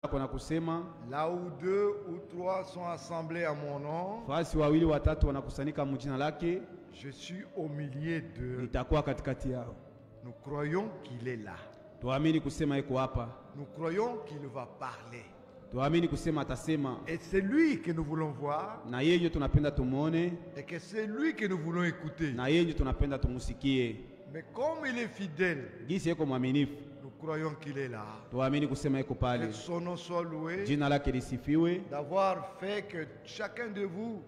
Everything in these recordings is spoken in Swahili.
Là où 2 ou 3 sont assemblés à mon nom, je suis au milieu d'eux. Nous croyons qu'il est là. Nous croyons qu'il va parler. Et c'est lui que nous voulons voir. Et que c'est lui que nous voulons écouter. Mais comme il est fidèle, nous croyons qu'il est là. Que son nom soit loué. D'avoir fait que chacun de vous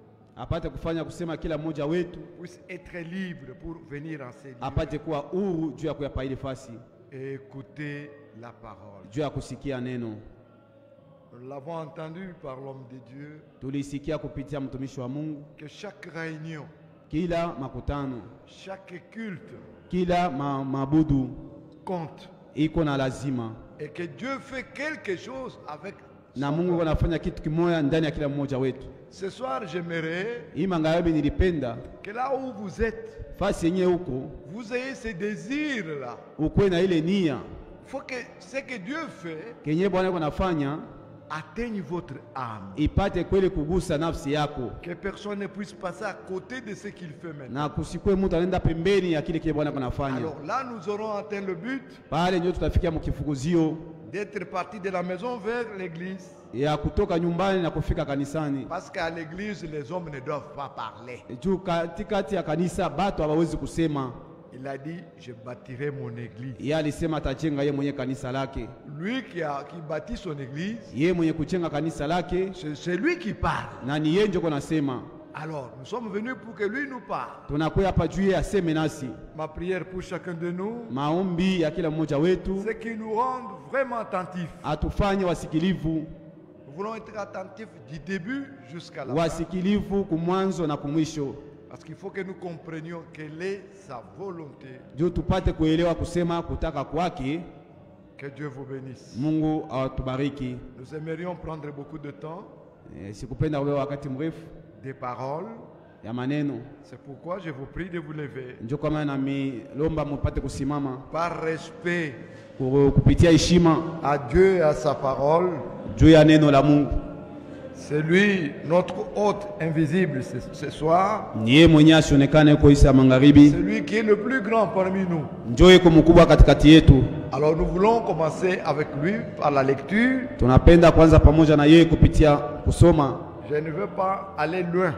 puisse être libre pour venir en ces lieux et écouter la parole. Nous l'avons entendu par l'homme de Dieu que chaque réunion, chaque culte compte et que Dieu fait quelque chose avec ce soir. J'aimerais que là où vous êtes, vous ayez ce désir là. Il faut que ce que Dieu fait atteigne votre âme. Que personne ne puisse passer à côté de ce qu'il fait maintenant. Alors là, nous aurons atteint le but d'être partis de la maison vers l'église. Parce qu'à l'église, les hommes ne doivent pas parler. Il a dit, je bâtirai mon église. Lui qui bâtit son église, c'est lui qui parle. Alors, nous sommes venus pour que lui nous parle. Ma prière pour chacun de nous, c'est qu'il nous rende vraiment attentifs. Nous voulons être attentifs du début jusqu'à la fin. Parce qu'il faut que nous comprenions quelle est sa volonté. Que Dieu vous bénisse. Nous aimerions prendre beaucoup de temps. Des paroles. C'est pourquoi je vous prie de vous lever. Par respect à Dieu et à sa parole. C'est lui, notre hôte invisible ce soir. C'est lui qui est le plus grand parmi nous. Alors nous voulons commencer avec lui par la lecture. Je ne veux pas aller loin.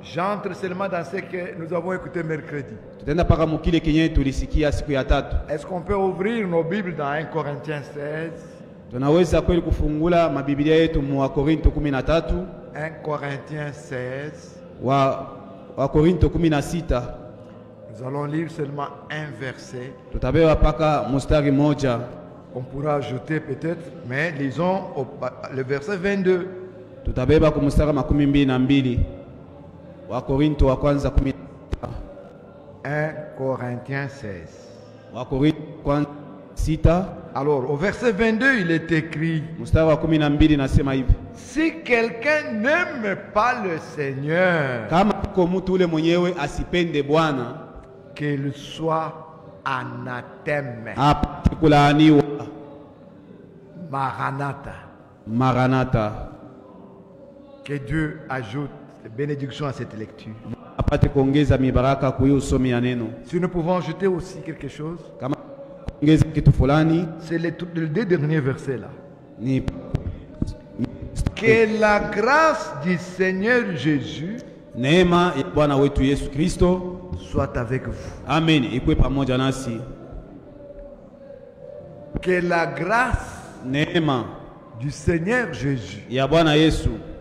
J'entre seulement dans ce que nous avons écouté mercredi. Est-ce qu'on peut ouvrir nos Bibles dans 1 Corinthiens 16? 1 Corinthiens 16. Nous allons lire seulement un verset. On pourra ajouter peut-être, mais lisons le verset 22. 1 Corinthiens 16. Alors, au verset 22, il est écrit: si quelqu'un n'aime pas le Seigneur, qu'il soit anathème. Maranatha. Que Dieu ajoute des bénédictions à cette lecture. Si nous pouvons ajouter aussi quelque chose, c'est les deux derniers versets là. Que la grâce du Seigneur Jésus soit avec vous. Amen. Que la grâce du Seigneur Jésus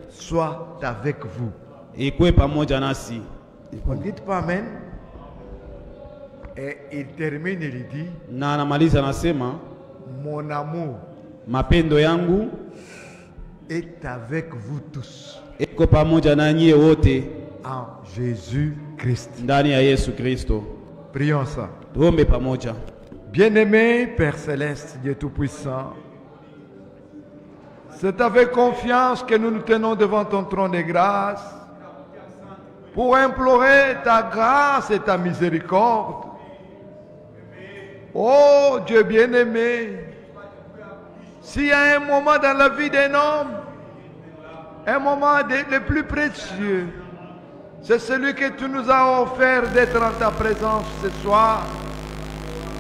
soit avec vous. On ne dit pas amen. Et il termine, il dit: mon amour est avec vous tous en Jésus-Christ. Prions ça. Bien-aimé Père Céleste, Dieu Tout-Puissant, c'est avec confiance que nous nous tenons devant ton trône de grâce pour implorer ta grâce et ta miséricorde. Oh Dieu bien-aimé, S'il y a un moment dans la vie d'un homme, un moment le plus précieux, c'est celui que tu nous as offert d'être en ta présence ce soir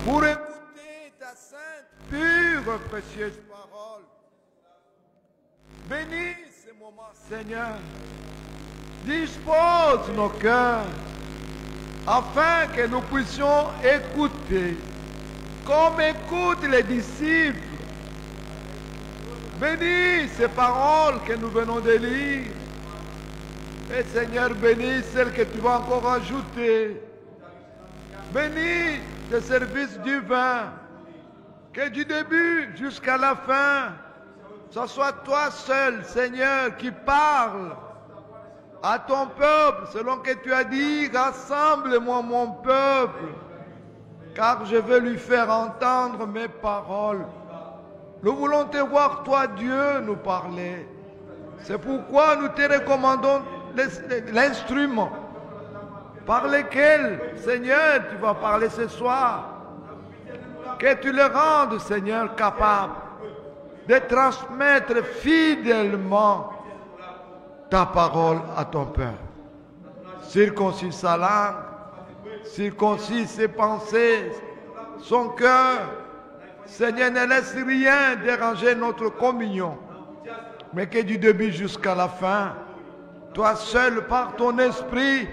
pour écouter ta sainte, pure, précieuse parole. Bénis ce moment, Seigneur. Dispose nos cœurs afin que nous puissions écouter comme écoutent les disciples. Bénis ces paroles que nous venons de lire. Et Seigneur, bénis celles que tu vas encore ajouter. Bénis tes services divins. Que du début jusqu'à la fin, ce soit toi seul, Seigneur, qui parle à ton peuple, selon que tu as dit, rassemble-moi mon peuple, car je veux lui faire entendre mes paroles. Nous voulons te voir, toi Dieu, nous parler. C'est pourquoi nous te recommandons l'instrument par lequel, Seigneur, tu vas parler ce soir. Que tu le rendes, Seigneur, capable de transmettre fidèlement ta parole à ton peuple. Circoncis sa langue, circoncis ses pensées, son cœur. Seigneur, ne laisse rien déranger notre communion, mais que du début jusqu'à la fin, toi seul, par ton esprit,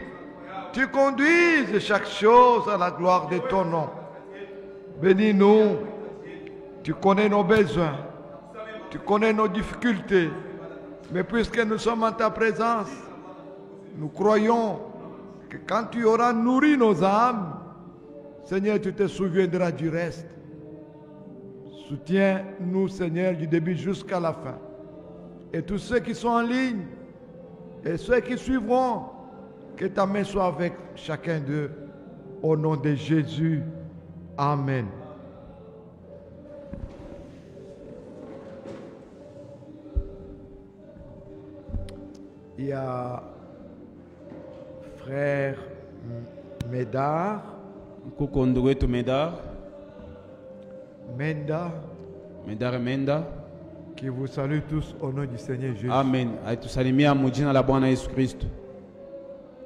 tu conduises chaque chose à la gloire de ton nom. Bénis-nous, tu connais nos besoins, tu connais nos difficultés, mais puisque nous sommes en ta présence, nous croyons que quand tu auras nourri nos âmes, Seigneur, tu te souviendras du reste. Soutiens-nous, Seigneur, du début jusqu'à la fin. Et tous ceux qui sont en ligne et ceux qui suivront, que ta main soit avec chacun d'eux. Au nom de Jésus. Amen. Il y a frère Médard. Menda, qui vous salue tous au nom du Seigneur Jésus. Amen.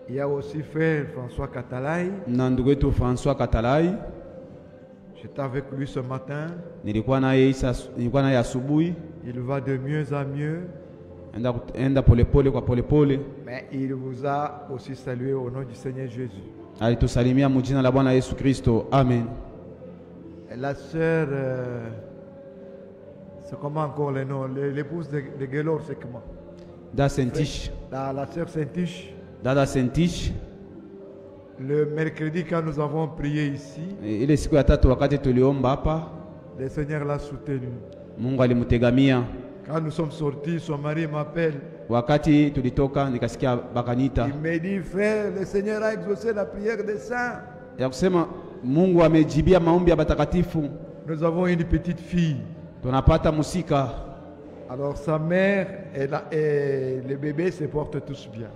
Il y a aussi frère François Katalai. J'étais avec lui ce matin. Il va de mieux en mieux. Mais il vous a aussi salué au nom du Seigneur Jésus. Amen. Et la sœur, c'est comment encore le nom? L'épouse de Gelor, c'est comment? La sœur Saint-Tiche. Dada Saint-Tiche. Le mercredi, quand nous avons prié ici, le Seigneur l'a soutenu. Quand nous sommes sortis, son mari m'appelle. Il me dit, frère, le Seigneur a exaucé la prière des saints. Nous avons une petite fille. Alors sa mère et le bébé se portent tous bien.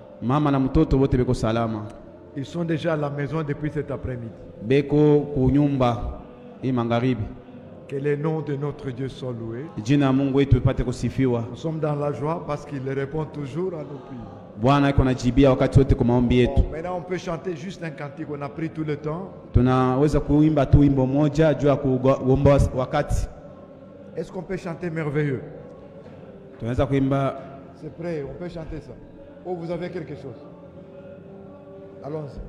Ils sont déjà à la maison depuis cet après-midi. Que le nom de notre Dieu soit loué. Nous sommes dans la joie parce qu'il répond toujours à nos prières. Maintenant on peut chanter juste un cantique, on a pris tout le temps. Est-ce qu'on peut chanter merveilleux? C'est prêt, on peut chanter ça. Oh, vous avez quelque chose? Allons-y.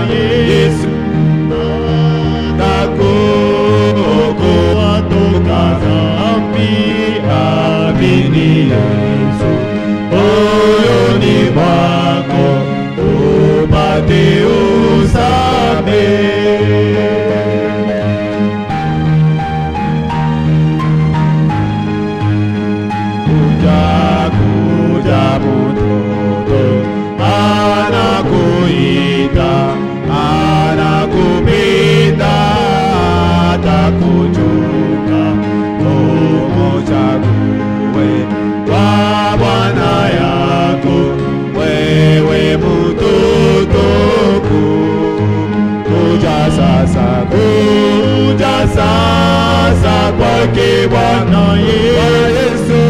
Yesu atakuokoa toka dhambi. Amini Yesu moyoni mwako upate usamehe. Kuja mtoto anakuita, anakupenda, atakuchunga. Umuchague kwa Bwana yako, wewe mtoto. Kuja sasa kwake Bwana Yesu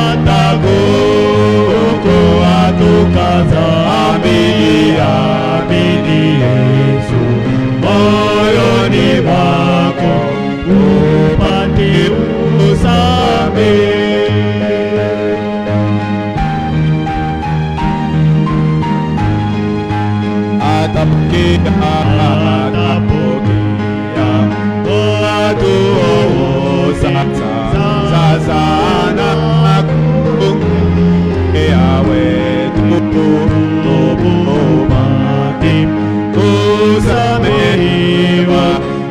atakuokoa toka dhambi. Amini Yesu moyoni mwako upate usamehe. Atapokea watu sasa anakuombea wetu tubaki kusamehewa,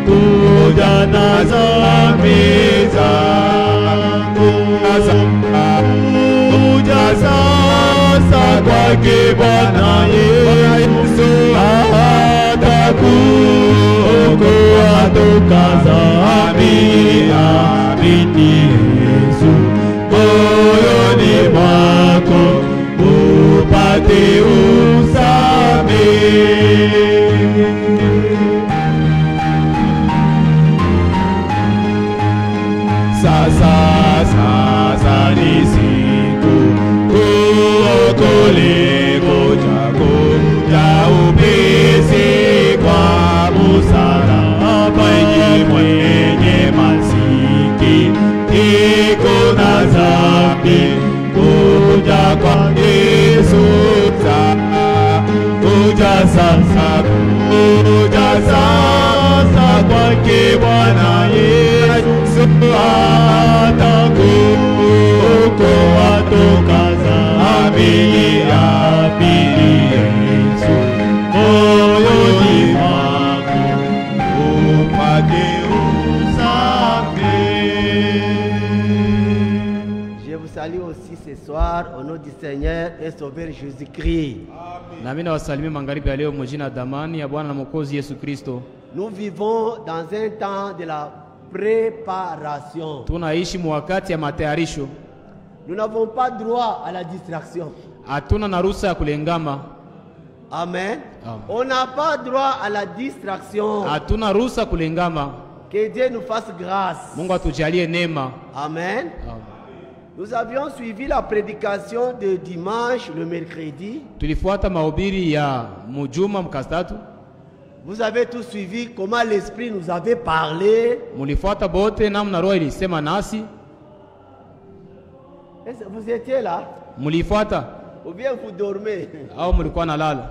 kuja na dhambi zangu. Kuja sasa kwake Bwana Yesu atakuokoa toka dhambi. Amini Yesu moyoni mwako upate usamehe. Sasa ni siku kuokolewa chako cha upesi kwa msalaba. Mwenye masikitiko na dhambi kuja kwa Yesu. Kuja sasa kwake Bwana Yesu atakuokoa toka dhambi. Amini Yesu moyoni mwako upate usamehe. Je vous salue aussi ce soir au nom du Seigneur et Sauveur Jésus-Christ. Nami nawasalimia magharibi ya leo mjina damani ya Bwana na Mwokozi Yesu Kristo. Nous vivons dans un temps de la préparation. Tunaishi wakati ya matayarisho. Nous n'avons pas droit à la distraction. Hatuna na ruhusa ya kulengama. Amen. On n'a pas droit à la distraction. Hatuna ruhusa kulengama. Que Dieu nous fasse grâce. Mungu atujalie neema. Amen. Nous avions suivi la prédication de dimanche, le mercredi. Tulifuata mahubiri ya mjuma mkastatu. Vous avez tous suivi comment l'Esprit nous avait parlé. Mulifuata bote namna roho ilisema nasi. Vous étiez là? Mulifuata? Ou bien vous dormez? Au mulikuwa nalala?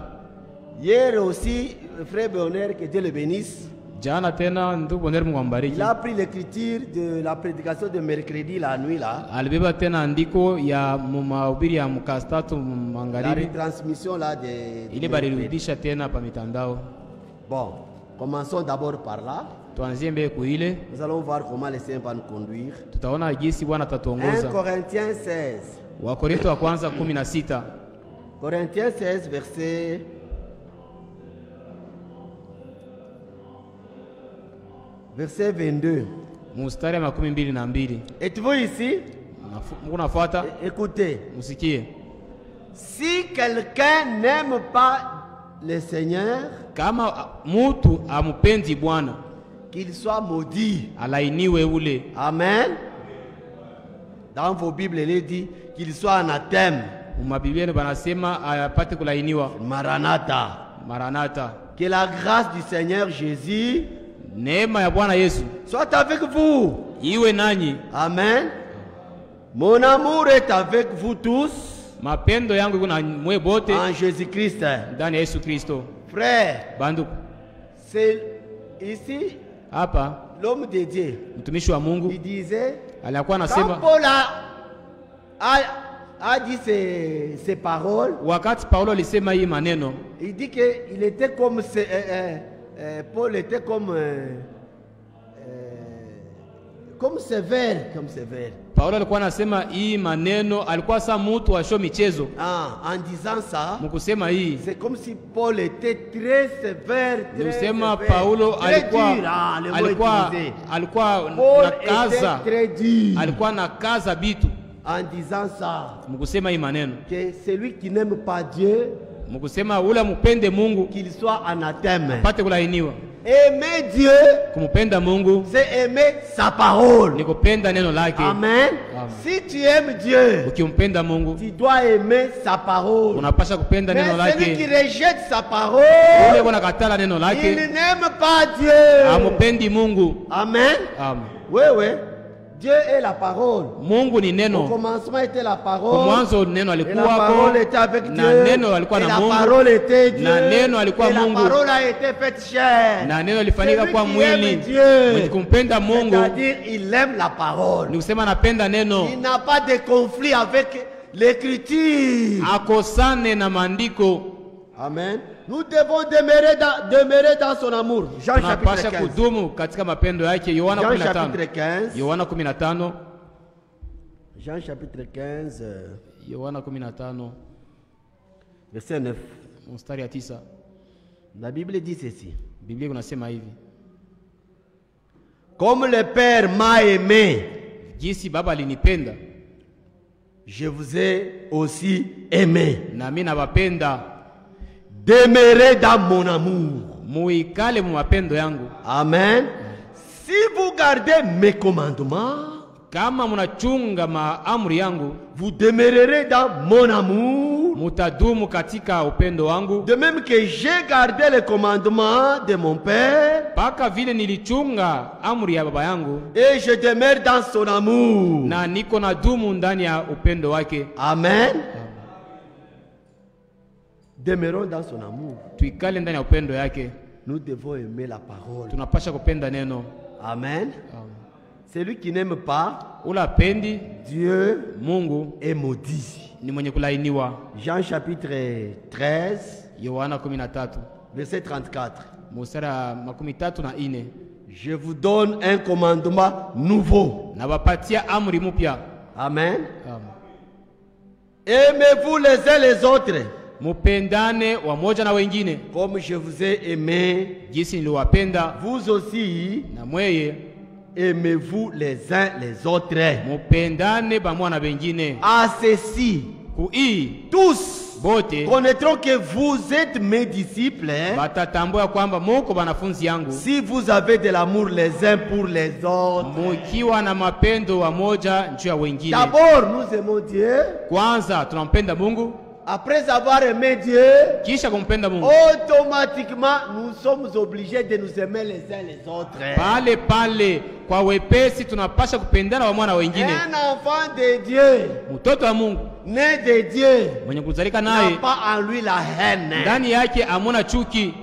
Hier aussi, frère Bonheur, que Dieu le bénisse. Jana tena ndugu Bonheur Mungu ambariki. Il a pris l'écriture de la prédication de mercredi la nuit là. Alibeba tena andiko ya mahubiri ya mkastatu magharibi. La retransmission là de ile balirudisha tena pa mitandao. Bon, commençons d'abord par là. Tuanzie mbele kuile. Nous allons voir comment le Seigneur va nous conduire. Tutaona jinsi Bwana atatuongoza. 1 Corinthiens 16. Wakorintho wa kwanza 16. Corinthiens 16 verset 22. Mstari wa 22. Êtes-vous ici? Unafuata? Écoutez. Musikie. Si quelqu'un n'aime pas le Seigneur, kama mutu amupendi Bwana, qu'il soit maudit. Alainiwe ule. Amen. Dans vos Bibles, il est dit qu'il soit anathème. Mabiblia banasema apate kulainiwa. Maranatha. Maranatha. Que la grâce du Seigneur Jésus, neema ya Bwana Yesu, soit avec vous. Iwe nanyi. Amen. Mon amour est avec vous tous. Mapendo yangu kuna mwe bote en Jésus-Christ. Ndani ya Yesu Kristo. Frère, Banduku, c'est ici hapa l'homme de Dieu. mtumishi wa Mungu Il disait, alikuwa quand anasema Paul a dit ces paroles, wakati Paulo alisema hii maneno, il dit qu'il était comme Paul était comme sévère, comme sévère. Paulo alikuwa anasema hii maneno, alikuwa sa mtu wa show michezo. En disant ça, Mkusema hii, c'est comme si Paul était très sévère, très nikusema sévère, Paulo très alikuwa dur, le mot utilisé. alikuwa Paul nakaza, était très dur alikuwa nakaza bitu. en disant ça, Mkusema hii maneno, que celui qui n'aime pas Dieu, mkusema ule mupende Mungu qu'il soit anathème. pate kulainiwa. Aimer Dieu, Kumupenda Mungu c'est aimer sa parole. ni kupenda neno lake. Amen. Amen. Si tu aimes Dieu, Ukimpenda Mungu tu dois aimer sa parole. unapasha kupenda Mais neno celui qui lake. rejette sa parole, Ule kuna katala neno il lake, n'aime pas Dieu. amupendi Mungu. Amen. Amen. Oui, oui. Dieu est la parole. Mungu ni Au neno. commencement était la Kwa parole. mwanzo neno Et la alikuwako parole était avec na Dieu. neno alikuwa Et na la Mungu parole était Dieu. na neno alikuwa Et la Mungu. parole a été faite chair. na neno lifanyika Celui kwa qui mwili. aime Dieu, Mwenye kumpenda Mungu c'est-à-dire il aime la parole. ni kusema anapenda neno, Il n'a pas de conflit avec l'écriture. akosane na maandiko. Amen. Nous devons demeurer dans son amour. Jean chapitre Tunapasha 15. kudumu katika mapendo yake. Yohana Jean 15. chapitre 15. Yohana 15. Jean chapitre 15, Yohana 15 verset 9. mstari ya 9. La Bible dit ceci. Biblia inasema hivi: Comme le Père m'a aimé, jinsi Baba alinipenda je vous ai aussi aimé. na mimi nawapenda, Demeurez dans mon amour. muikale mu mapendo yangu. Amen. Si vous gardez mes commandements, Kama munachunga maamri yangu, vous demeurerez dans mon amour. mutadumu katika upendo wangu. De même que j'ai gardé les commandements de mon Père, Paka vile nilichunga amri ya baba yangu, et je demeure dans son amour. na niko na dumu ndani ya upendo wake. Amen. Demeurons dans son amour. Tuikale ndani ya upendo yake. Nous devons aimer la parole. Tunapasha kupenda neno. Amen. Celui qui n'aime pas Ula pendi Dieu Mungu est maudit. ni mwenye kulainiwa. Jean chapitre 13, Yohana 13 verset 34. mstari 34. Je vous donne un commandement nouveau. Na wapatia amri mpya. Amen. Aimez-vous les uns les autres Mupendane wamoja na wengine comme je vous ai aimé. jinsi niliwapenda Vous aussi, na mweye. aimez-vous les uns les autres. Mupendane pamoja na wengine. À ceci, Kui tous bote connaîtront que vous êtes mes disciples batatambua kwamba muko banafunzi yangu si vous avez de l'amour les uns pour les autres. mukiwa na mapendo wamoja juu ya wengine. D'abord, nous aimons Dieu. Kwanza tunampenda Mungu, Après avoir aimé Dieu, kisha kumpenda Mungu, automatiquement, nous sommes obligés de nous aimer les uns les autres. pale pale kwa wepesi tunapasha kupendana wamoja na wengine. Un enfant de Dieu, Mtoto wa Mungu né de Dieu, mwenye kuzalika n'a naye pas en lui la haine, ndani yake amona chuki,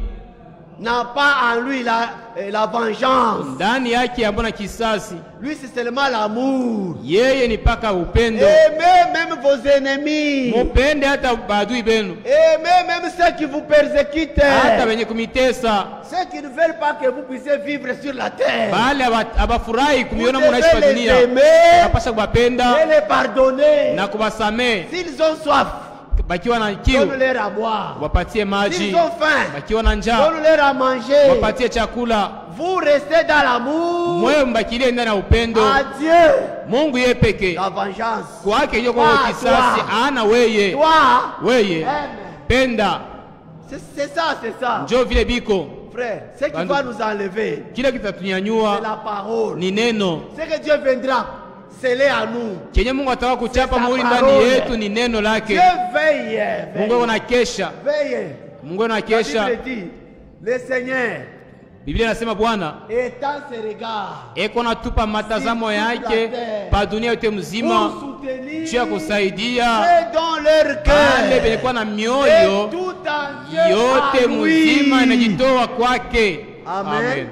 n'a pas en lui la vengeance. ndani yake amona kisasi. Lui, c'est seulement l'amour. Yeye ni paka upendo. Aimez même vos ennemis. Mupende hata badui benu, Aimez même ceux qui vous persécutent. hata wenye kumitesa, Ceux qui ne veulent pas que vous puissiez vivre sur la terre. bale abafurahi Vous kumiona devez munaishi pa les dunia. aimer Napasha kubapenda et les pardonner. na kubasamee. S'ils ont soif, Bakiwa na kiu donne-leur à boire. wapatie maji, S'ils ont faim, bakiwa na njaa donne-leur à manger. wapatie chakula. Vous restez dans l'amour. Mwewe mbakilie ndani ya upendo. À Dieu, Mungu yeye peke la vengeance. kwake hiyo kwa Toi, kisasi toi. ana weye Toi, weye aime. penda. C'est ça, c'est ça. Njoo vile biko Frère, ce qui Bandu. va nous enlever, kile c'est kitatunyanyua la parole. ni neno. Ce que Dieu viendra sceller à nous. Chenye Mungu ataka kuchapa C'est sa muhuri parole. ndani yetu ni neno lake. Dieu veille. Mungu anakesha, Veille. Mungu La anakesha. Bible dit, le Seigneur Biblia inasema Bwana étend ses regards eko natupa matazamo sur toute yake la terre pa dunia yote pour mzima soutenir juu ya kusaidia ceux dans leur wale cœur benye kuwa na et mioyo toute entier yote à lui. mzima inajitoa kwake. Amen.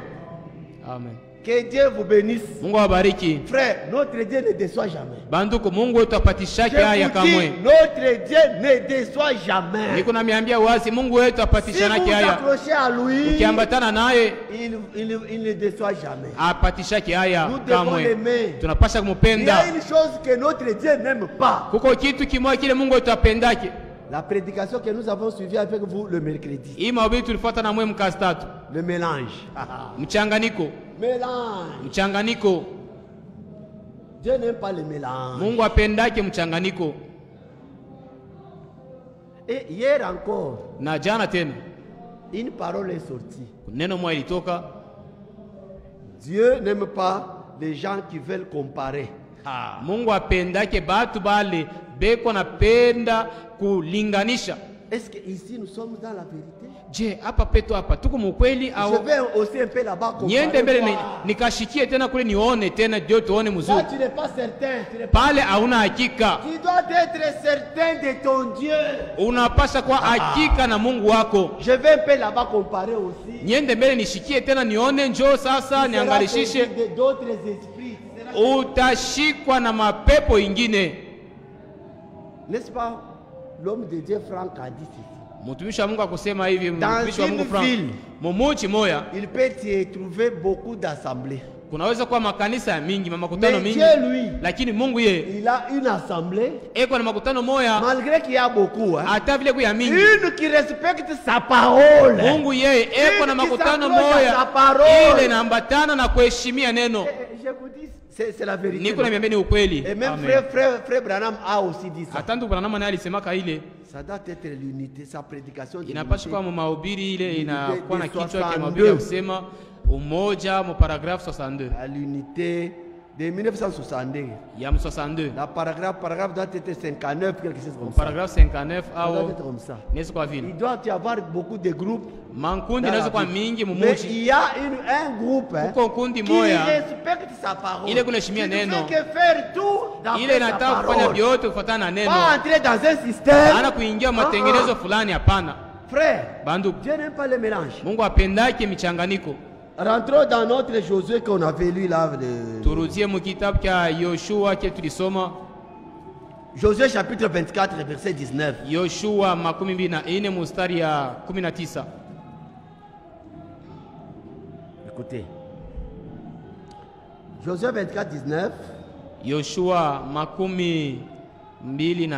Amen. Que Dieu vous bénisse. Mungu awabariki. Frère, notre Dieu ne déçoit jamais. Banduku, Mungu wetu apatishake Je haya vous dis, kamwe. notre Dieu ne déçoit jamais. Niko namiambia wazi, Mungu wetu Si apatishanake vous haya. accrochez à lui, Ukiambatana naye il ne déçoit jamais. apatishake haya Nous devons kamwe. l'aimer. Tunapasha Il y kumupenda. a une chose que notre Dieu n'aime pas. Kuko kitu kimoja kile Mungu wetu apendake. La prédication que nous avons suivie avec vous le mercredi. Hii mahubiri tulifuata na mwe mkazi tatu. Le mélange. Mchanganiko. Mélange. Mchanganiko. Dieu n'aime pas le mélange. Mungu apendake mchanganiko. Et hier encore, Na jana tena une parole est sortie. neno moja ilitoka. Dieu n'aime pas les gens qui veulent comparer. Mungu apendake batu bale beko napenda kulinganisha. Est-ce qu'ici nous sommes dans la vérité? Je, hapa petu hapa tuko mukweli Je au vais aussi un peu là-bas niende comparer. mbele Voir. nikashikie tena kule nione tena ndio tuone Là, mzuri. tu n'es pas certain. Tu n'es pas... Pale hauna hakika. Tu dois être certain de ton Dieu. Unapasha kuwa hakika na Mungu wako. Je vais un peu là-bas comparer aussi. Niende mbele nishikie tena nione, njoo sasa Tu seras niangalishishe. saisi d'autres esprits. Tu seras- Utashikwa na mapepo ingine. N'est-ce pas? L'homme de Dieu Franck a dit ceci. Mtumishi wa Mungu akusema hivi, mtumishi wa une Mungu Frank. ville. Mumuchi moya Il peut y trouver beaucoup d'assemblées. kunaweza kuwa makanisa mingi, makutano Mais mingi. Dieu, lui, Lakini Mungu ye il a une assemblée, eko na makutano moya malgré qu'il y a beaucoup, hein, hata vile kuya mingi. une qui respecte sa parole. Mungu yeye eko na Ili makutano kisakoja moya sa parole. ile inaambatana na kuheshimia neno. Je vous dis, c'est la vérité. Niko na ni ukweli. Et même Amen. frère Branham a aussi dit ça. Hata ndugu Branham naye alisemaka ile Ça doit être l'unité, sa prédication de inapaswa l'unité. kuwa mahubiri ile inakuwa na de kichwa cha 62. mahubiri ya kusema umoja mu paragraphe 62 À l'unité de 1962. ya 62 La paragraphe doit être 59, quelque chose comme ça. paragraphe 59 Ça doit au être comme ça. nesi kwa vile Il doit y avoir beaucoup de groupes. mankundi dans la inaweza kuwa vie. mingi Mais mumuchi. il y a un groupe, hein, Kuko kundi qui moya respecte sa parole. ile kunaheshimia Qui ne neno. fait que faire tout d'après ile sa inataka kufanya parole. vyote kufuatana na neno, Pas entrer dans un système. ana kuingia matengenezo fulani. Hapana Frère, banduku, Dieu n'aime pas le mélange. Mungu apendake michanganiko. Rentrons dans notre Josué qu'on avait lu là. Turudie mu kitabu cha Yoshua kile tulisoma, Josué chapitre 24, verset 19. Yoshua 24 mstari ya 19. Écoutez. Josué 24, 19. Yoshua 24 mstari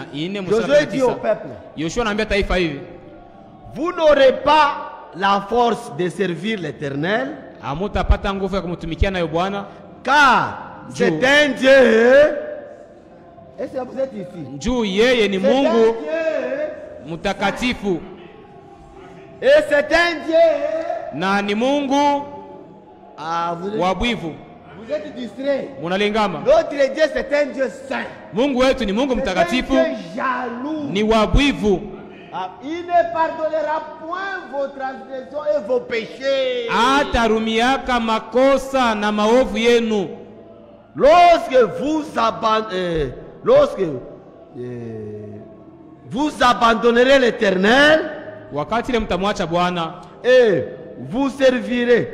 Josué ya dit au 9. peuple, Yoshua anaambia taifa hivi, vous n'aurez pas la force de servir l'Éternel, hamutapata nguvu ya kumtumikia nayo Bwana, car c'est un Dieu. Est-ce que vous êtes ici? juu yeye ni C'est un Mungu Dieu. mtakatifu Et c'est un Dieu. na ni Mungu Ah, vous wa bwivu. êtes distrait. Munalingama, Notre Dieu, c'est un Dieu saint. Mungu wetu ni Mungu C'est un mtakatifu, Dieu jaloux. ni wa bwivu, Ah, il ne pardonnera point vos transgressions et vos péchés. hatarumiaka makosa na maovu yenu. Lorsque vous abandonnerez l'Éternel Wakati ile mtamwacha Bwana et vous servirez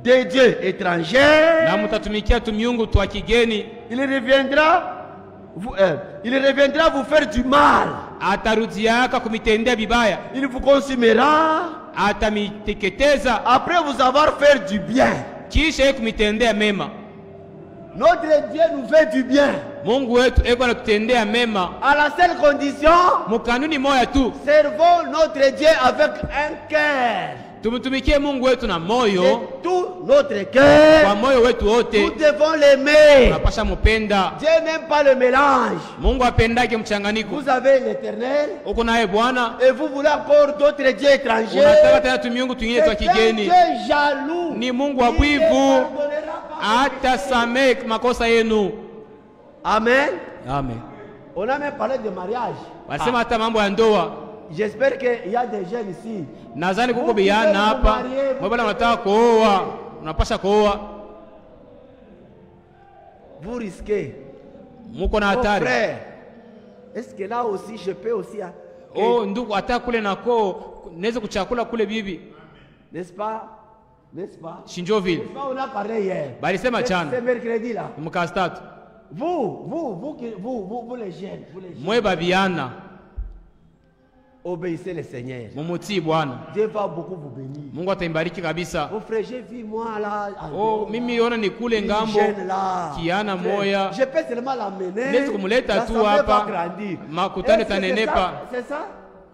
des dieux étrangers, na mtatumikia tu miungu twa kigeni, il reviendra vous faire du mal. atarudiaka kumitendea bibaya, Il vous consumera atamiteketeza après vous avoir fait du bien. kisha yeye kumitendea mema. Notre Dieu nous fait du bien. Mungu wetu eko anatutendea mema À la seule condition, mukanuni moya tu, servons notre Dieu avec un cœur. tumtumikie Mungu wetu na De moyo, tout notre cœur, kwa moyo wetu nous wote. devons l'aimer. Tunapasha mupenda Dieu n'aime pas le mélange. Mungu, apendake mchanganyiko. Vous avez l'Éternel Uko naye Bwana, et vous voulez encore d'autres dieux étrangers. unataka tena tumiungu twingine twa C'est un kigeni. Dieu jaloux. Ni Mungu wa Il ne bwivu, pardonnera pas. hatasamehe makosa yenu. Amen. Amen. On a même parlé de mariage. Walisema hata mambo ya ndoa. J'espère qu'il y a des jeunes ici. Nadhani kuko bijana hapa, mbona unataka kuoa, unapasha kuoa, Vous risquez. muko na Mon hatari. frère, est-ce que là aussi je peux aussi Oh, ndugu ata kule nako neze kuchakula kule bibi. N'est-ce pas? N'est-ce pas? Shinjoville. N'est-ce pas, on a parlé hier. Balisema chana. C'est mercredi là. Mukastatu. Vous les jeunes, Mwe babiana. Obéissez le Seigneur. Mumutii Bwana. Dieu va beaucoup vous bénir. Mungu ataimbariki kabisa. Oh frère, j'ai vu moi là. Oh, mimi ona ni kule ngambo. Kiana moya. Je peux seulement l'amener. Nezi kumuleta tu hapa. Makutano tanenepa. C'est ça?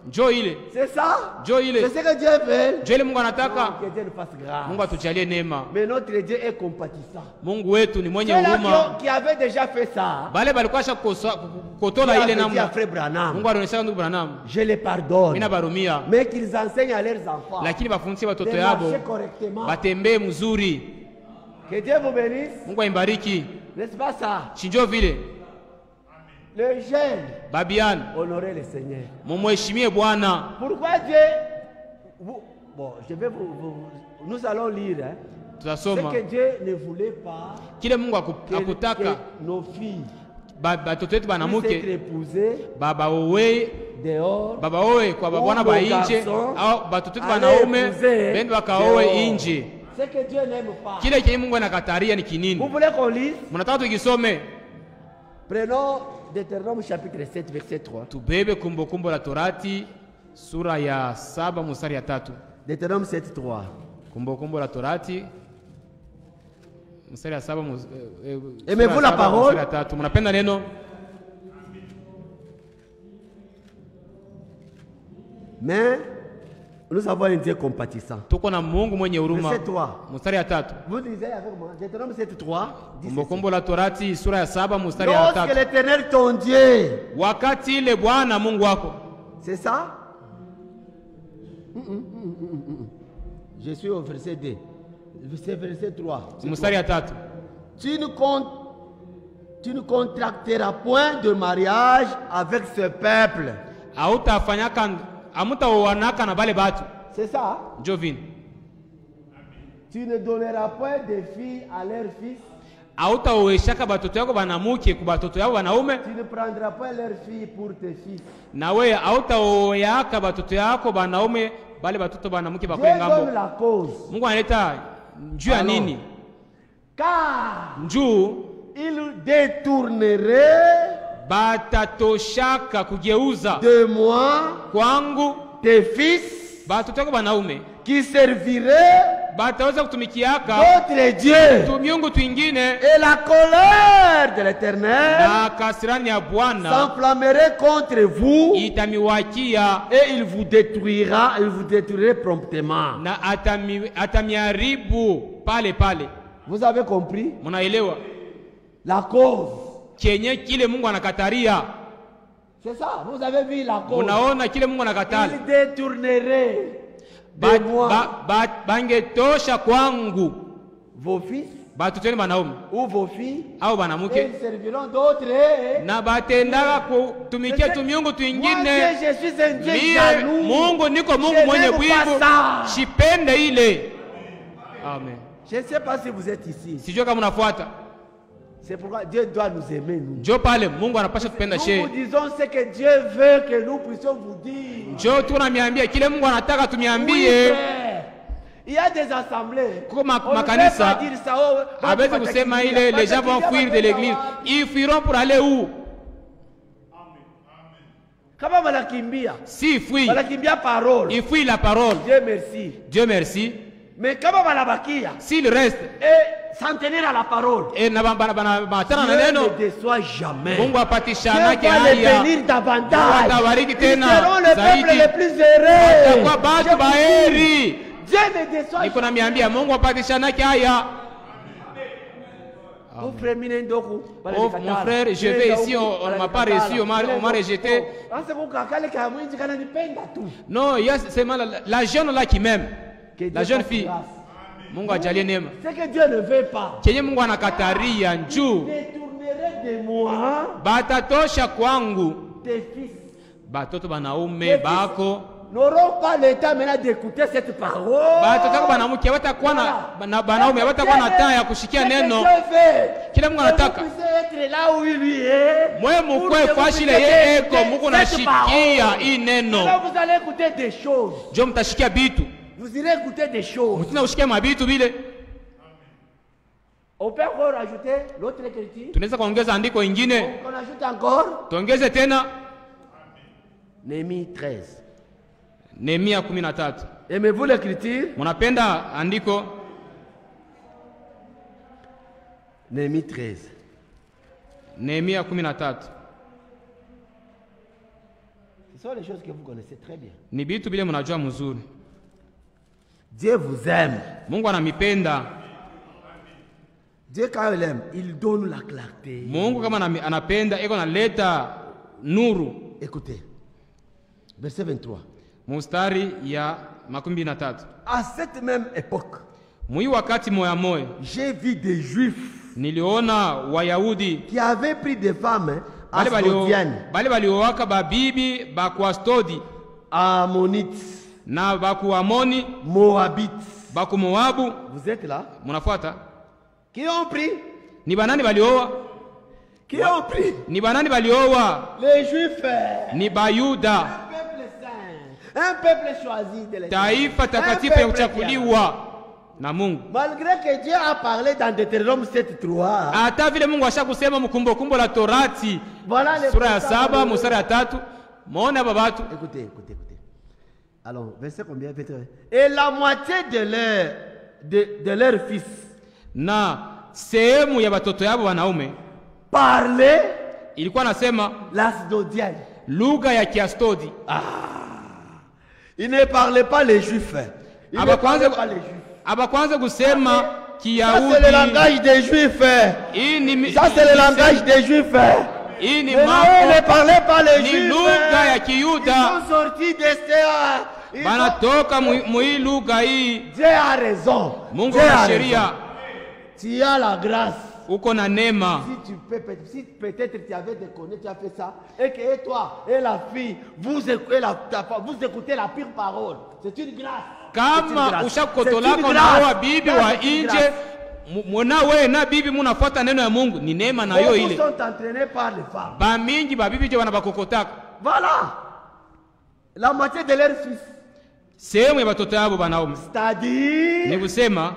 Njoo ile. C'est ça? Njoo ile. C'est ce que Dieu veut. Njoo ile Mungu anataka. Que Dieu nous fasse grâce. Mungu atujalie neema. Mais notre Dieu est compatissant. Mungu wetu ni mwenye huruma. Qui avait déjà fait ça. Bale balikuwa kotola ile namna. Mungu anaonyesha ndugu Branham. Je les pardonne. Mimi nabarumia. Mais qu'ils enseignent à leurs enfants. Lakini bafundishe watoto yabo batembee mzuri. Que Dieu vous bénisse. Mungu aimbariki. N'est-ce pas ça? Shinjo vile. Les jeunes. Babian. Honorer le Seigneur. Mumheshimie Bwana. Pourquoi Dieu bon, je vais nous allons lire hein. Tutasoma. C'est que Dieu ne voulait pas kile Mungu akutaka nos filles batoto wetu banamuke baba owe dehors baba owe kwa bwana ba inje au batoto wetu banaume bende bakaowe inje. C'est que Dieu n'aime pas. Kile kile Mungu anakataria ni kinini? Vous voulez qu'on lise? Mnataka tukisome? Prenons Deutéronome chapitre 7 verset 3. Tubebe kumbukumbu la Torati sura ya 7 mstari ya 3. Deutéronome 7:3. Kumbukumbu la Torati mstari ya 7 aimez-vous la parole? Mnapenda neno? Mais nous avons un Dieu compatissant. Tuko na Mungu mwenye huruma. Verset 3. Mstari ya 3. Vous lisez avec moi Deutéronome 7:3. Kumbukumbu la Torati sura ya 7 mstari ya 3. Lorsque l'Éternel ton Dieu, wakati ile Bwana Mungu wako. C'est ça? Je suis au verset 2. C'est verset 3. Mstari ya 3. Tu ne contracteras point de mariage avec ce peuple. C'est ça? Jovin. Tu ne donneras point de filles à leurs fils. batoto yako banamuke ku batoto yao banaume. Tu ne prendras pas leurs filles pour tes fils. Na wewe hautaoyaka batoto yako banaume bale batoto banamuke bakwe ngambo. Dieu donne la cause. Mungu analeta njuu ya nini? Car njuu il détournerait batatoshaka kugeuza de moi kwangu tes fils batoto yako banaume qui serviraient bataweza kutumikiaka d'autres dieux tumiungu twingine, et la colère de l'Éternel na kasirani ya Bwana s'enflammerait contre vous itamiwakia, et il vous détruira promptement. na atamiaribu pale pale. Vous avez compris? Munaelewa la cause kenye kile Mungu anakataria. C'est ça, vous avez vu la cause. Unaona kile Mungu anakataria. Il détournerait de moi bangetosha kwangu vos fils batuteni banaume ou vos filles au banamuke, et ils serviront d'autres na batendaka kutumikia tumiungu twingine. Je suis un Dieu jaloux. Mungu niko Mungu mwenye wivu, shipende ile. Amen. Je ne sais pas si vous êtes ici. Sijua kama unafuata. C'est pourquoi Dieu doit nous aimer, nous. Njoo pale Mungu anapasha tupenda shehe. Nous disons ce que Dieu veut que nous puissions vous dire. Njoo tunamiambia kile Mungu anataka tumiambie. Oui, il y a des assemblées. Kuma makanisa abezi kusema ile les gens vont fuir de l'église. Ils fuiront pour aller où? Kama wanakimbia. Si fuit. Wanakimbia parole. Il fuit la parole. Dieu merci. Dieu merci. Mais kama wanabakia. S'il reste et s'en tenir à la parole. Et na matana na neno. Dieu ne déçoit jamais. Mungu apatishana ke haya. Dieu va les bénir davantage. Atabariki tena. Ils seront le peuple le plus heureux. Atakuwa batu baheri. Dieu ne déçoit jamais. Niko namiambia Mungu apatishana ke haya. Mon frère Minendoku. Mon frère, je vais ici, on m'a pas reçu, on m'a rejeté. Non, il y a seulement la jeune là qui m'aime. La jeune fille. Mungu ajalie neema. C'est que Dieu ne veut pas. Kenye Mungu anakataria njoo. Détournerait de moi. Batatosha kwangu. Tes fils. Batoto banaume bako. N'auront pas le temps maintenant d'écouter cette parole. Batoto banamuke batakuwa na banaume batakuwa na temps ya kushikia neno. Kile Mungu anataka. Être là où il est. Mwe mukwe fashile ye eko muko nashikia hii neno. Vous allez écouter des choses. Jo mtashikia bitu. Vous irez écouter des choses. Mutina ushikia mabitu bile. On peut encore rajouter l'autre écriture. Tunaweza kuongeza andiko ingine. On ajoute encore. Tuongeze tena. Néhémie 13. Nehemia 13. Aimez-vous l'écriture? Munapenda andiko? Néhémie 13. Nehemia 13. Ce sont les choses que vous connaissez très bien. Ni bitu bile munajua mzuri. Dieu vous aime. Mungu anamipenda. Dieu quand il aime, il donne la clarté. Mungu kama anapenda eko naleta nuru. Écoutez. Verset 23. Mustari ya 23. À cette même époque, Mui wakati moya moya j'ai vu des juifs niliona Wayahudi qui avaient pris des femmes astodiennes, bale baliowaka babibi bakuastodi, ammonites, na bakuamoni, moabites. bakumoabu. Vous êtes là? Munafuata? Qui ont pris? Ni banani baliowa? Qui ont pris? Ni banani baliowa? Les juifs. Ni Bayuda. Un peuple saint. Un peuple choisi de l'Éternel. Taifa takatifu ya kuchakuliwa na Mungu. Malgré que Dieu a parlé dans Deutéronome 7:3. Hata vile Mungu ashakusema mkumbo la Torati. Voilà les sura ya 7 mstari ya 3. Muone babatu. Écoutez. Alors, verset combien? Et la moitié de leur fils. Na sehemu ya batoto yabo wanaume Parler ilikuwa nasema l'asdodienne. lugha ya Kiastodi. Il ne parlait pas les juifs. Il ne parlait pas les juifs. Abakwanza kusema Kiyahudi. Ça c'est le langage des juifs. Ça c'est le langage des juifs. Il ne parlait pas les juifs. Lugha ya Kiyuda. Ils sont sortis d'Esther. Banatoka mui lugha hii. Dieu a raison. Mungu ana sheria. Tu as la grâce. Uko na neema. Si peut-être tu avais déconné, tu as fait ça, et que toi et la fille, vous écoutez la pire parole. C'est une grâce. Kama ushakotolaka unaoa bibi wa nje, mwana wewe na bibi munafuata neno ya Mungu, ni neema na yo ile. Ils sont entraînés par les femmes. Ba mingi ba bibi je wanabakokotaka. Voilà. La moitié de leurs fils. Sehemu ya batoto yabo banaume. C'est-à-dire ni kusema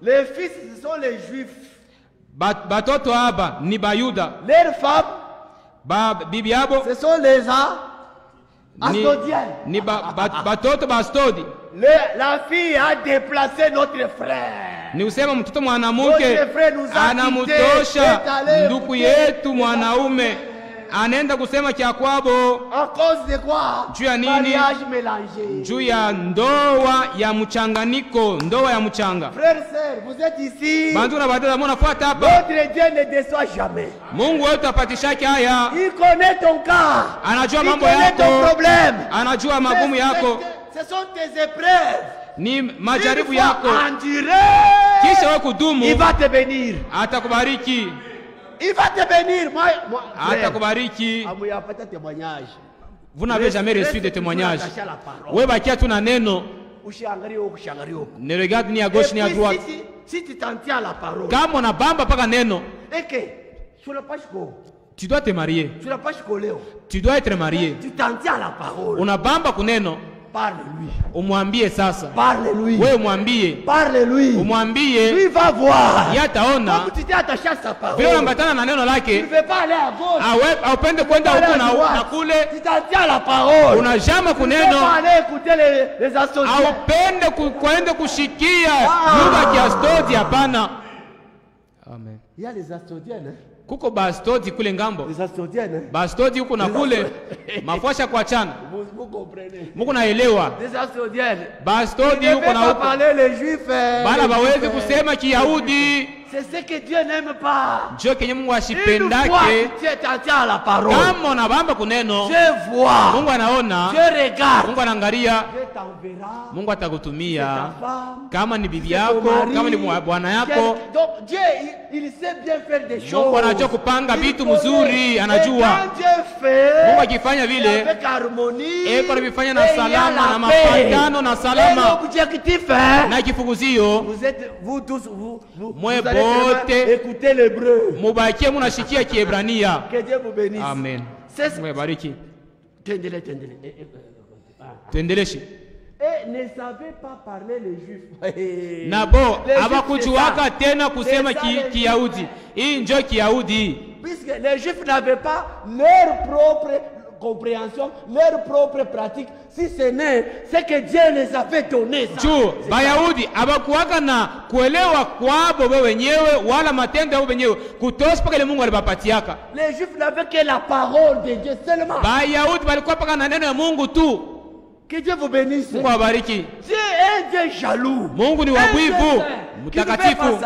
les fils ce sont les juifs. Batoto aba ni Bayuda. Leurs femmes bibi yabo ce sont les astodiennes. Ni batoto bastodi. La fille a déplacé notre frère. Ni usema mtoto mwanamke anamutosha ndugu yetu mwanaume, anaenda kusema kia kwabo. À cause de quoi? Juu ya nini? Mariage mélangé. Juu ya ndoa ya mchanganyiko, ndoa ya mchanga. Frères, sœurs, vous êtes ici. Bantu na badala mnafuata hapa. Notre Dieu ne déçoit jamais. Mungu wetu apatishaki haya. Il connaît ton cas. Anajua mambo yako. Il connaît ton problème. Anajua magumu yako. Ce sont tes épreuves. Ni majaribu yako. Kisha wewe kudumu, il va te bénir. Atakubariki. Il va te bénir. Moi, atakubariki. Témoignage. Vous n'avez jamais reçu de témoignage. Wewe bakia tu na neno. Ne regarde ni à gauche ni à droite. Si tu t'en tiens à la parole. Kama unabamba paka neno. Tu dois te marier. Tu dois être marié. Tu t'en tiens à la parole. Unabamba kuneno. Parle-lui. Umwambie sasa. Parle-lui. Wewe umwambie. Parle-lui. Umwambie. Lui va voir. Yataona. Comme tu t'es attaché à sa parole. Vile unambatana na neno lake. Tu ne veux pas aller à gauche. Wewe upende kwenda huko na kule. Tu t'en tiens à la parole. Unajama kuneno. Tu ne veux pas aller écouter les associés. Upende kwenda kushikia lugha ya Astodi, hapana. Amen. Il y a les Astodiennes. Kuko bastodi kule ngambo. Les Astodiennes. Bastodi huko na kule. Mafasha kwa chana. Vous comprenez. Mungu naelewa. Les Astodiennes. Bastodi huko na huko. Parler les juifs. Bala bawezi kusema Kiyahudi. C'est ce que Dieu n'aime pas. Dieu kenye Mungu ashipendake. Tu t'en à la parole. Kama unabamba kuneno. Dieu voit. Mungu anaona. Dieu regarde. Mungu anaangalia. Dieu t'enverra. Mungu atakutumia. Kama ni bibi yako, kama ni bwana yako. Donc Dieu il sait bien faire des choses. Mungu anajua kupanga vitu mzuri, anajua. Quand Dieu Mungu akifanya vile avec harmonie, eko anavifanya na salama na mapatano na salama. L'objectif na kifukuzio vous tous vous mwe allez bote écouter l'hébreu. mubakie munashikia Kiebrania. Que Dieu vous bénisse. Amen. Mungu bariki. Tendele. Tuendeleshe. Et ne savez pas parler les Juifs. Nabo abakujuaka tena kusema Kiyahudi. Hii njo Kiyahudi. Puisque les Juifs n'avaient pas leur propre compréhension, leur propre pratique, si ce n'est ce que Dieu les avait donné. Juu Bayahudi abakuwaka na kuelewa kwabo wenyewe wala matendo yao wenyewe kutosha paka ile Mungu alibapatiaka. Les Juifs n'avaient que la parole de Dieu seulement. Bayahudi walikuwa paka na neno ya Mungu tu. Que Dieu vous bénisse. Mungu awabariki. Dieu est Dieu jaloux. Mungu ni wabwivu, mtakatifu,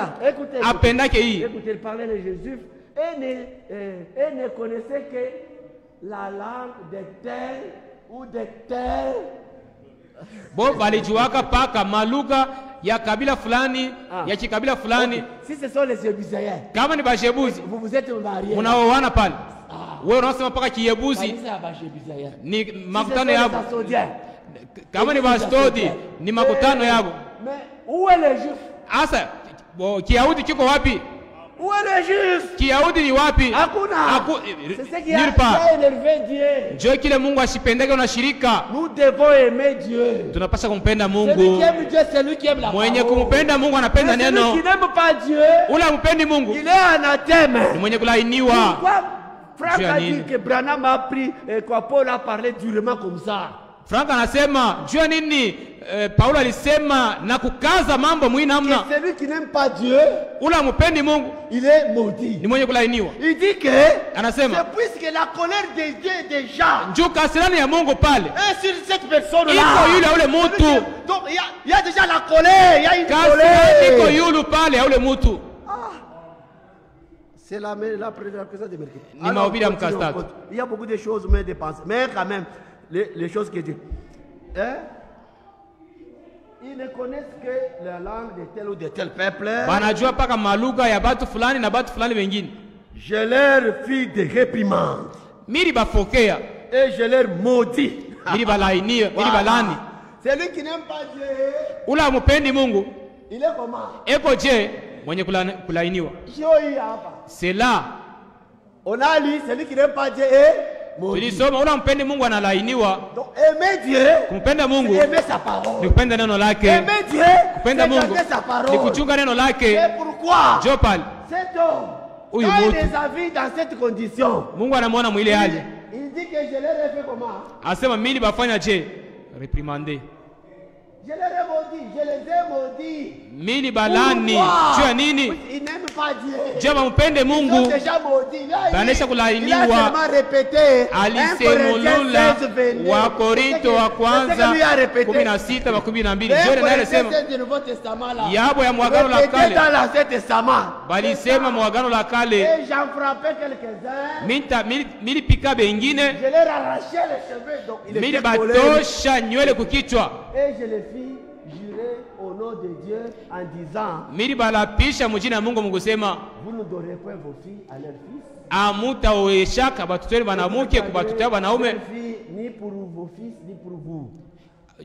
apendake hii. Écoutez, il parlait de Jésus et ne connaissait que la langue de tel ou de tel. Bo balijuaka paka malugha ya kabila fulani, ya kikabila fulani. Si ce sont les Jébuséens. Kama ni Bashebuzi, vous êtes mariés. Unaoana pale. Wewe unasema paka Kiebuzi ni makutano yao. Kama ni Bastodi ni makutano yao. Mais où est le juif? Asa Kiyahudi kiko wapi? Où est le juif? Kiyahudi ni wapi? Hakuna. C'est ce qui a énervé Dieu. Ndio kile Mungu asipendeke unashirika. Nous devons aimer Dieu. Tunapaswa kumpenda Mungu. Celui qui aime Dieu, c'est lui qui aime la parole. Mwenye kumpenda Mungu anapenda neno. Celui qui n'aime pas Dieu, ula mpendi Mungu, il est anathème. Ni mwenye kulainiwa. Pourquoi Franck a dit que Branham a pris et quoi Paul a parlé durement comme ça. Frank anasema jua nini Paulo alisema na kukaza mambo mwini namna. Celui qui n'aime pas Dieu, ula mpendi Mungu, il est maudit. Ni mwenye kulainiwa. Il dit que anasema c'est puisque la colère de Dieu est déjà njoo kasirani ya Mungu pale. Et sur cette personne là. Iko yule ule mtu. Donc il y a déjà la colère, il y a une colère. Iko yule pale ya ule mtu. C'est la présence de Mercure. Il y a beaucoup de choses mais dépenses. Mais quand même les choses que Dieu. Hein? Ils ne connaissent que la langue de tel ou de tel peuple. Banajua paka malugha ya batu fulani na batu fulani wengine. Je leur fis des réprimandes. Miri bafokea. Et je leur maudis. Miri balainia, miri balani. Celui qui n'aime pas Dieu. Ula mpendi Mungu. Il est comment? Eko je mwenye kulainiwa. C'est là. On a lu celui qui n'aime pas Dieu est maudit. Tulisoma ula mpendi Mungu analainiwa. Donc aimer Dieu, kumpenda Mungu, aimer sa parole. Ni kupenda neno lake. Aimer Dieu, kupenda Mungu, sa parole. Ni kuchunga neno lake. C'est pourquoi Jopal, cet homme, quand il les a vus dans cette condition, Mungu anamwona mwile hali. Il dit que je leur ai fait comment? Asema mimi bafanya je? Réprimander. Je les ai maudits, je les ai maudits. Mini balani, jua nini? Ils n'aiment pas Dieu. Jua mpende Mungu. Ils sont déjà maudits. Banesha kulainiwa. Il a seulement répété. Alisemulula wa Korinto wa kwanza 16:12. Jua naye alisema. Yabo ya mwagano la kale. Bali sema mwagano la kale. Et j'en frappais quelques-uns. Mili pika bengine. Je leur arrachais les cheveux. Donc il mili batosha nywele kukichwa. Et je les fis jurer au nom de Dieu en disant, mili balapisha mujina Mungu mungusema, vous ne donnerez point vos filles à leurs fils. Amuta oeshaka batutere banamuke kubatutere banaume ni pour vos fils ni pour vous.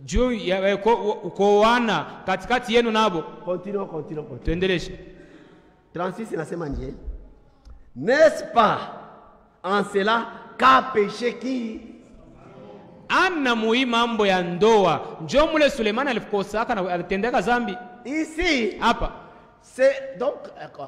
Juu ya kuoana katikati yenu nabo. Continuons. Tuendeleshe. 36 inasema nje. N'est-ce pas en cela qu'a péché qui Anna mui mambo ya ndoa. Njoo mule Sulemani alikosaka na alitendeka zambi. Ici hapa. C'est donc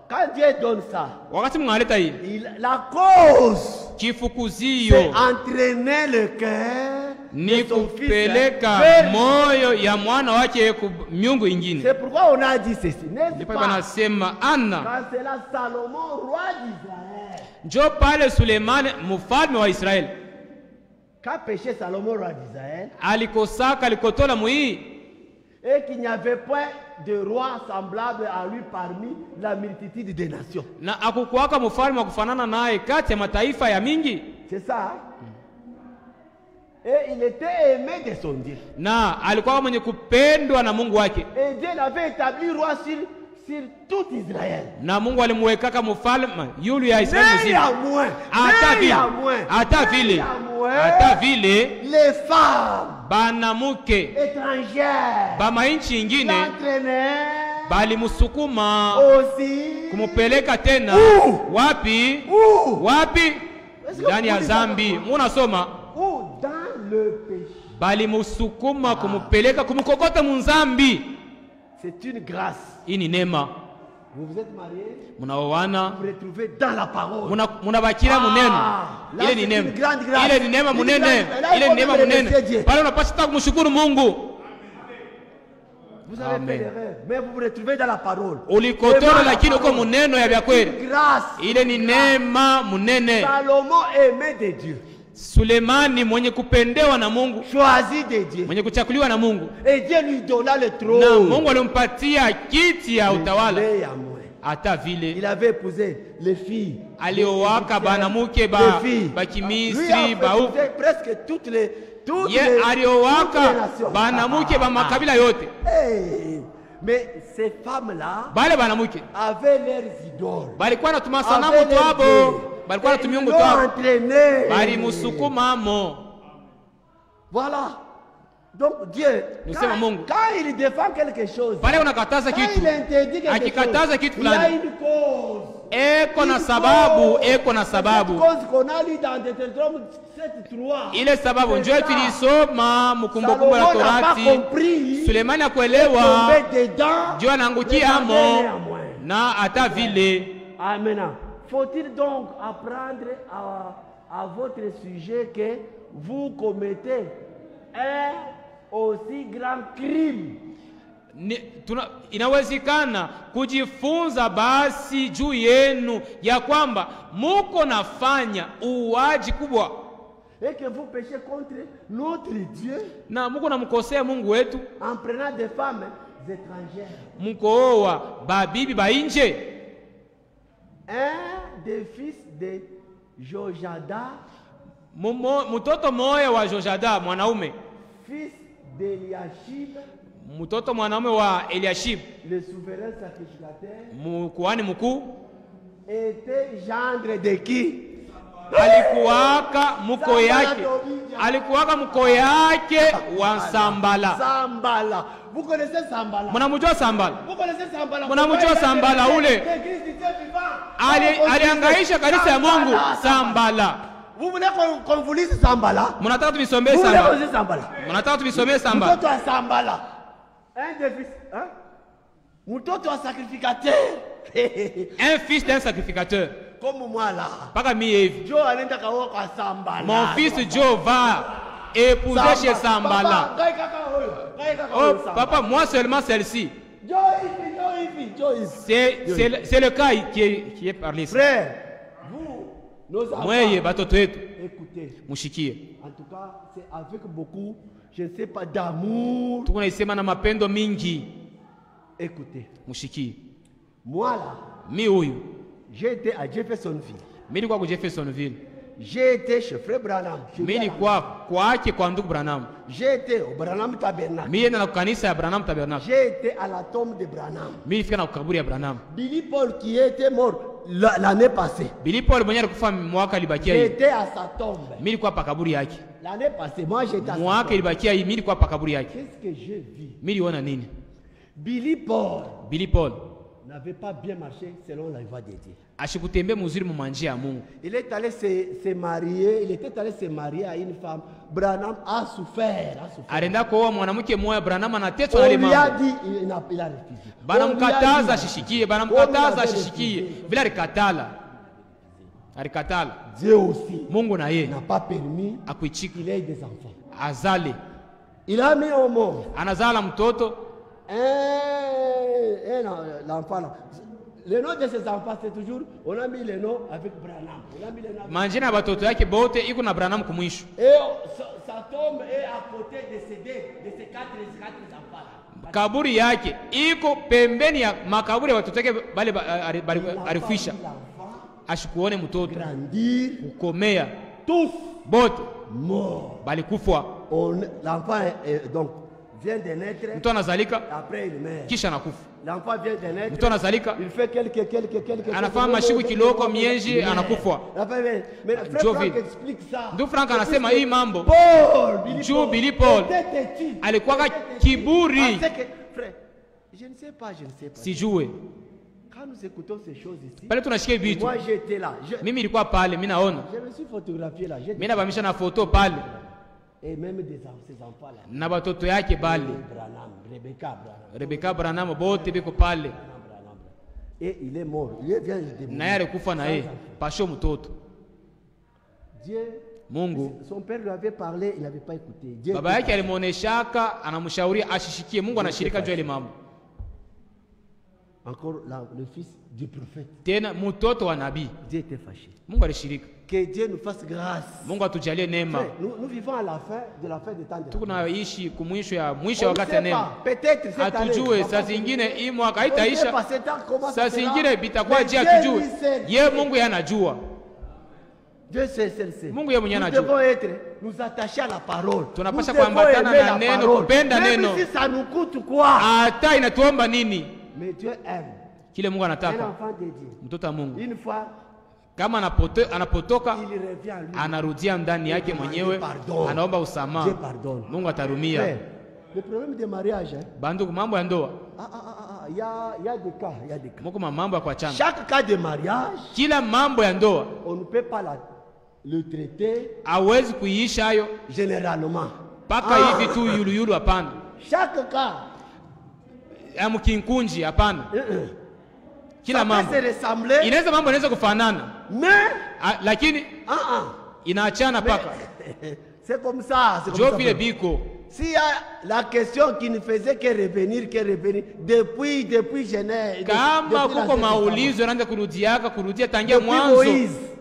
quand Dieu donne ça. Wakati mngaleta hii. La cause kifukuzio. C'est entraîner le cœur ni kupeleka moyo ya mwana wake miungu ingine. C'est pourquoi on a dit ceci. Ndipo banasema Anna. Quand c'est là Salomon roi d'Israël. Njoo pale Sulemani mfalme wa Israeli. Qu'a péché Salomon roi d'Israël? Alikosaka alikotola mui. Et qu'il n'y avait point de roi semblable à lui parmi la multitude des nations. Na akukuwaka mfalme wa kufanana naye kati ya mataifa ya mingi. C'est ça. Et il était aimé de son Dieu. Na alikuwa mwenye kupendwa na Mungu wake. Et Dieu l'avait établi roi sur tout Israël. Na Mungu alimwekaka mfalme yule ya Israeli mzima. Hata vile les femmes banamuke étrangères ba mainchi ingine balimusukuma kumupeleka tena wapi? Ndani ya zambi. Munasoma dans le péché. Balimusukuma kumupeleka kumukokota munzambi. C'est une grâce. Hii ni neema. Vous vous êtes mariés, munaoana, vous vous retrouvez dans la parole. Munabakira munene. Ile ni neema. Ile ni neema munene. Ile ni neema munene. Pale unapaswa kumshukuru Mungu. Vous avez fait l'erreur, mais vous vous retrouvez dans la parole. Ulikotola lakini uko muneno ya vyakweli. Grâce. Ile ni neema munene. Salomon aimé de Dieu. Sulemani mwenye kupendewa na Mungu, choisi de Dieu, mwenye kuchakuliwa na Mungu, et Dieu lui donna le trône. Na Mungu alimpatia kiti ya utawala. Hata vile il avait épousé les filles, aliowaka banamuke ba Kimisri ba presque toutes les aliowaka banamuke ba makabila yote. Mais ces femmes-là bale banamuke avaient leurs idoles, balikuwa natuma sanamu twabo, balikuwa natumia Mungu twabo, bali musukuma mo. Voilà. Donc Dieu, quand il défend quelque chose, pale unakataza kitu, akikataza kitu il y a fulani, une cause. Eko na sababu. Cause qu'on a lu dans Deutéronome 7:3. Ile sababu njoo tulisoma mkumbukumbu la Torati. Sulemani akuelewa, njoo anaangukia amo na hata vile. Amen. Faut-il donc apprendre à votre sujet que vous commettez un aussi grand crime? Inawezekana kujifunza basi juu yenu ya kwamba muko nafanya uwaji kubwa, et que vous péchez contre notre Dieu, na muko namkosea Mungu wetu en prenant des femmes étrangères. Muko oa babibi ba nje. Un des fils de Jojada, mtoto moya wa Jojada mwanaume, fils d'Eliashib, mtoto mwanaume wa Eliashib, le souverain sacrificateur, kuhani mkuu, était gendre de qui? Alikuwaka mko yake wa Sambala. Sambala. Vous connaissez Sambala? Mnamjua Sambala? Vous connaissez Sambala? Mnamjua Sambala ule? Aliangaisha kanisa ya Mungu Sambala. Vous voulez qu'on vous lise Sambala? Mnataka tuvisomee Sambala? Mnataka tuvisomee Sambala? Mtoto wa Sambala. Un des fils, hein? Mtoto wa sacrificateur. Un fils d'un sacrificateur. Comme moi là. Paka mi hivi. Joe anenda kaoa kwa Sambala. Mon fils Joe va épouser chez Sambala. Oh papa, moi seulement celle-ci. C'est le cas qui est parlé. Frère, vous, nos enfants, écoutez. Mushikie. En tout cas, c'est avec beaucoup, je ne sais pas, d'amour. Tunaisema na mapendo mingi. Écoutez. Mushikie. Moi là. Mi huyu. J'ai été à Jeffersonville. Mimi kwa Jeffersonville. J'ai été chez Frère Branham. Mimi kwake kwa ndugu Branham. J'ai été au Branham Tabernacle. Mimi na kanisa ya Branham Tabernacle. J'ai été à la tombe de Branham. Mimi fika na kaburi ya Branham. Billy Paul qui était mort l'année passée. Billy Paul mwenye alikufa mwaka libakia hii. J'étais à sa tombe. Mimi kwa pa kaburi yake. L'année passée, moi j'étais à sa tombe. Mwaka libakia hii mimi kwa pa kaburi yake. Qu'est-ce que j'ai vu? Mimi niona nini? Billy Paul n'avait pas bien marché selon la voie de Dieu. Ashikutembe muzuri mu manjia ya Mungu. Il est allé se marier, il était allé se marier à une femme. Branham a souffert. Alienda kuoa mwanamke mmoja, Branham anateswa na ile mambo. On lui a dit, il a refusé. Banamkataza ashishikie, bila alikatala. Dieu aussi. Mungu na yeye n'a pas permis akuichika qu'il ait des enfants. Azale. Il a mis au monde. Anazala mtoto. L'enfant là. Le nom de ses enfants, c'est toujours, on a mis le nom avec Branham. Manjina ya batoto yake bote iko na Branham kumwisho. Et sa tombe est à côté de ces quatre enfants là. Kaburi yake iko pembeni ya makaburi ya watoto yake bale arifisha. Ashikuone mtoto. Grandir. vient de naître, mtoto anazalika, après il meurt. kisha anakufa. L'enfant vient de naître, Mtoto anazalika, il fait quelques anafanya mashiku kiloko mienji, anakufa. Mais frère Frank explique ça. Ndio Frank anasema hii mambo. Paul, Billy Paul alikuwa kiburi. Frère, je ne sais pas. Sijue. Quand nous écoutons ces choses ici, pale tunashikia vitu. Moi j'étais là. Mimi nilikuwa pale, mimi naona. Je me suis photographié là. Mimi nabamisha na photo pale. Et même ces enfants là. Na batoto yake pale. Rebecca Branham bote biko pale. Et il est mort. Il vient de mourir. Na yale kufa na yeye. Pasho mtoto. Dieu, Mungu, son père lui avait parlé, il n'avait pas écouté. Dieu, baba yake alimuoneshaka, anamshauri ashishikie. Mungu anashirika juu ile mambo. Encore là, le fils du prophète. Tena mtoto wa nabii. Dieu était fâché. Mungu alishirika. Que Dieu nous fasse grâce. Mungu atujalie neema. Nous vivons à la fin de la fin des temps. Tunaishi kumwisho ya mwisho wakati neema. Peut-être cette année. Atujue saa zingine hii mwaka haitaisha. Saa zingine bitakuwa je atujue. Yeye Mungu yanajua. Dieu c'est. Mungu yeye mwenyewe anajua. Nous devons être nous attacher à la parole. Tunapaswa kuambatana na neno, kupenda neno. Même si ça nous coûte quoi? Hata inatuomba nini? Mais Dieu aime. Kile Mungu anataka. Un enfant de Dieu. Mtoto wa Mungu. Une fois kama anapotoka anarudia ndani yake mwenyewe, anaomba usamaha, Mungu atarumia. Le problème de mariage, bandu mambo ya ndoa, il y a des cas, Mungu mambo ya kuachana. Chaque cas de mariage, kila mambo ya ndoa, on ne peut pas le traiter, hawezi kuiisha hayo généralement. Paka hivi tu yulu hapana. Chaque cas ya mkinkunji hapana. Kila mambo inaweza mambo inaweza kufanana, lakini inaachana paka. C'est comme ça, c'est comme ça. Vile biko. Si la question qui ne faisait que revenir depuis Genèse. Kama kuko maulizo yanaanza kurudia tangia mwanzo,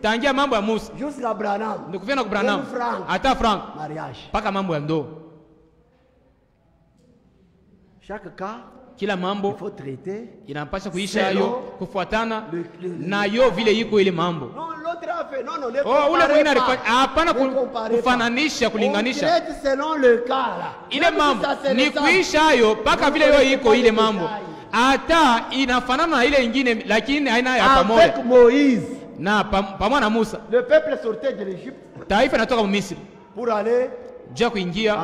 tangia mambo ya Musa. Jusqu'à Branham. Ndikufia na Branham. Hata Frank. Mariage. Paka mambo ya ndoa. Chaque cas kila mambo inapaswa kuisha hayo kufuatana na yo vile iko ile mambo. Ule mwingine hapana kufananisha, kulinganisha. Ile mambo ni kuisha hayo paka vile yo iko ile mambo. Hata inafanana na ile nyingine lakini haina ya pamoja. Na pamoja na Musa. Le peuple sortait de l'Égypte. Taifa inatoka Misri. Pour aller Jia kuingia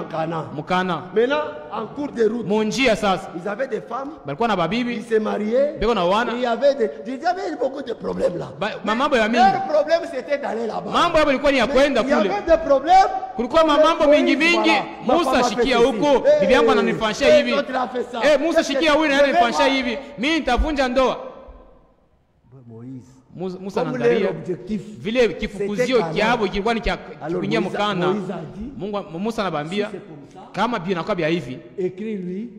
Mukana. Maintenant en cours de route. Munjia sasa. Ils avaient des femmes. Balikuwa na babibi. Ils se mariaient. Beko na wana. Il y avait beaucoup de problèmes là. Mambo ya mingi. Le problème c'était d'aller là-bas. Mambo hapo ilikuwa ni ya kwenda kule. Il y avait des problèmes. Kulikuwa mambo mingi. Musa shikia huko, bibi yangu ananifanisha hivi. Musa shikia huyu na ananifanisha hivi. Mimi nitavunja ndoa. Musa anaangalia vile kifukuzio kiabo kilikuwa ni cha kuingia mkana. Mungu Musa anabambia kama bia nakuwa bia hivi,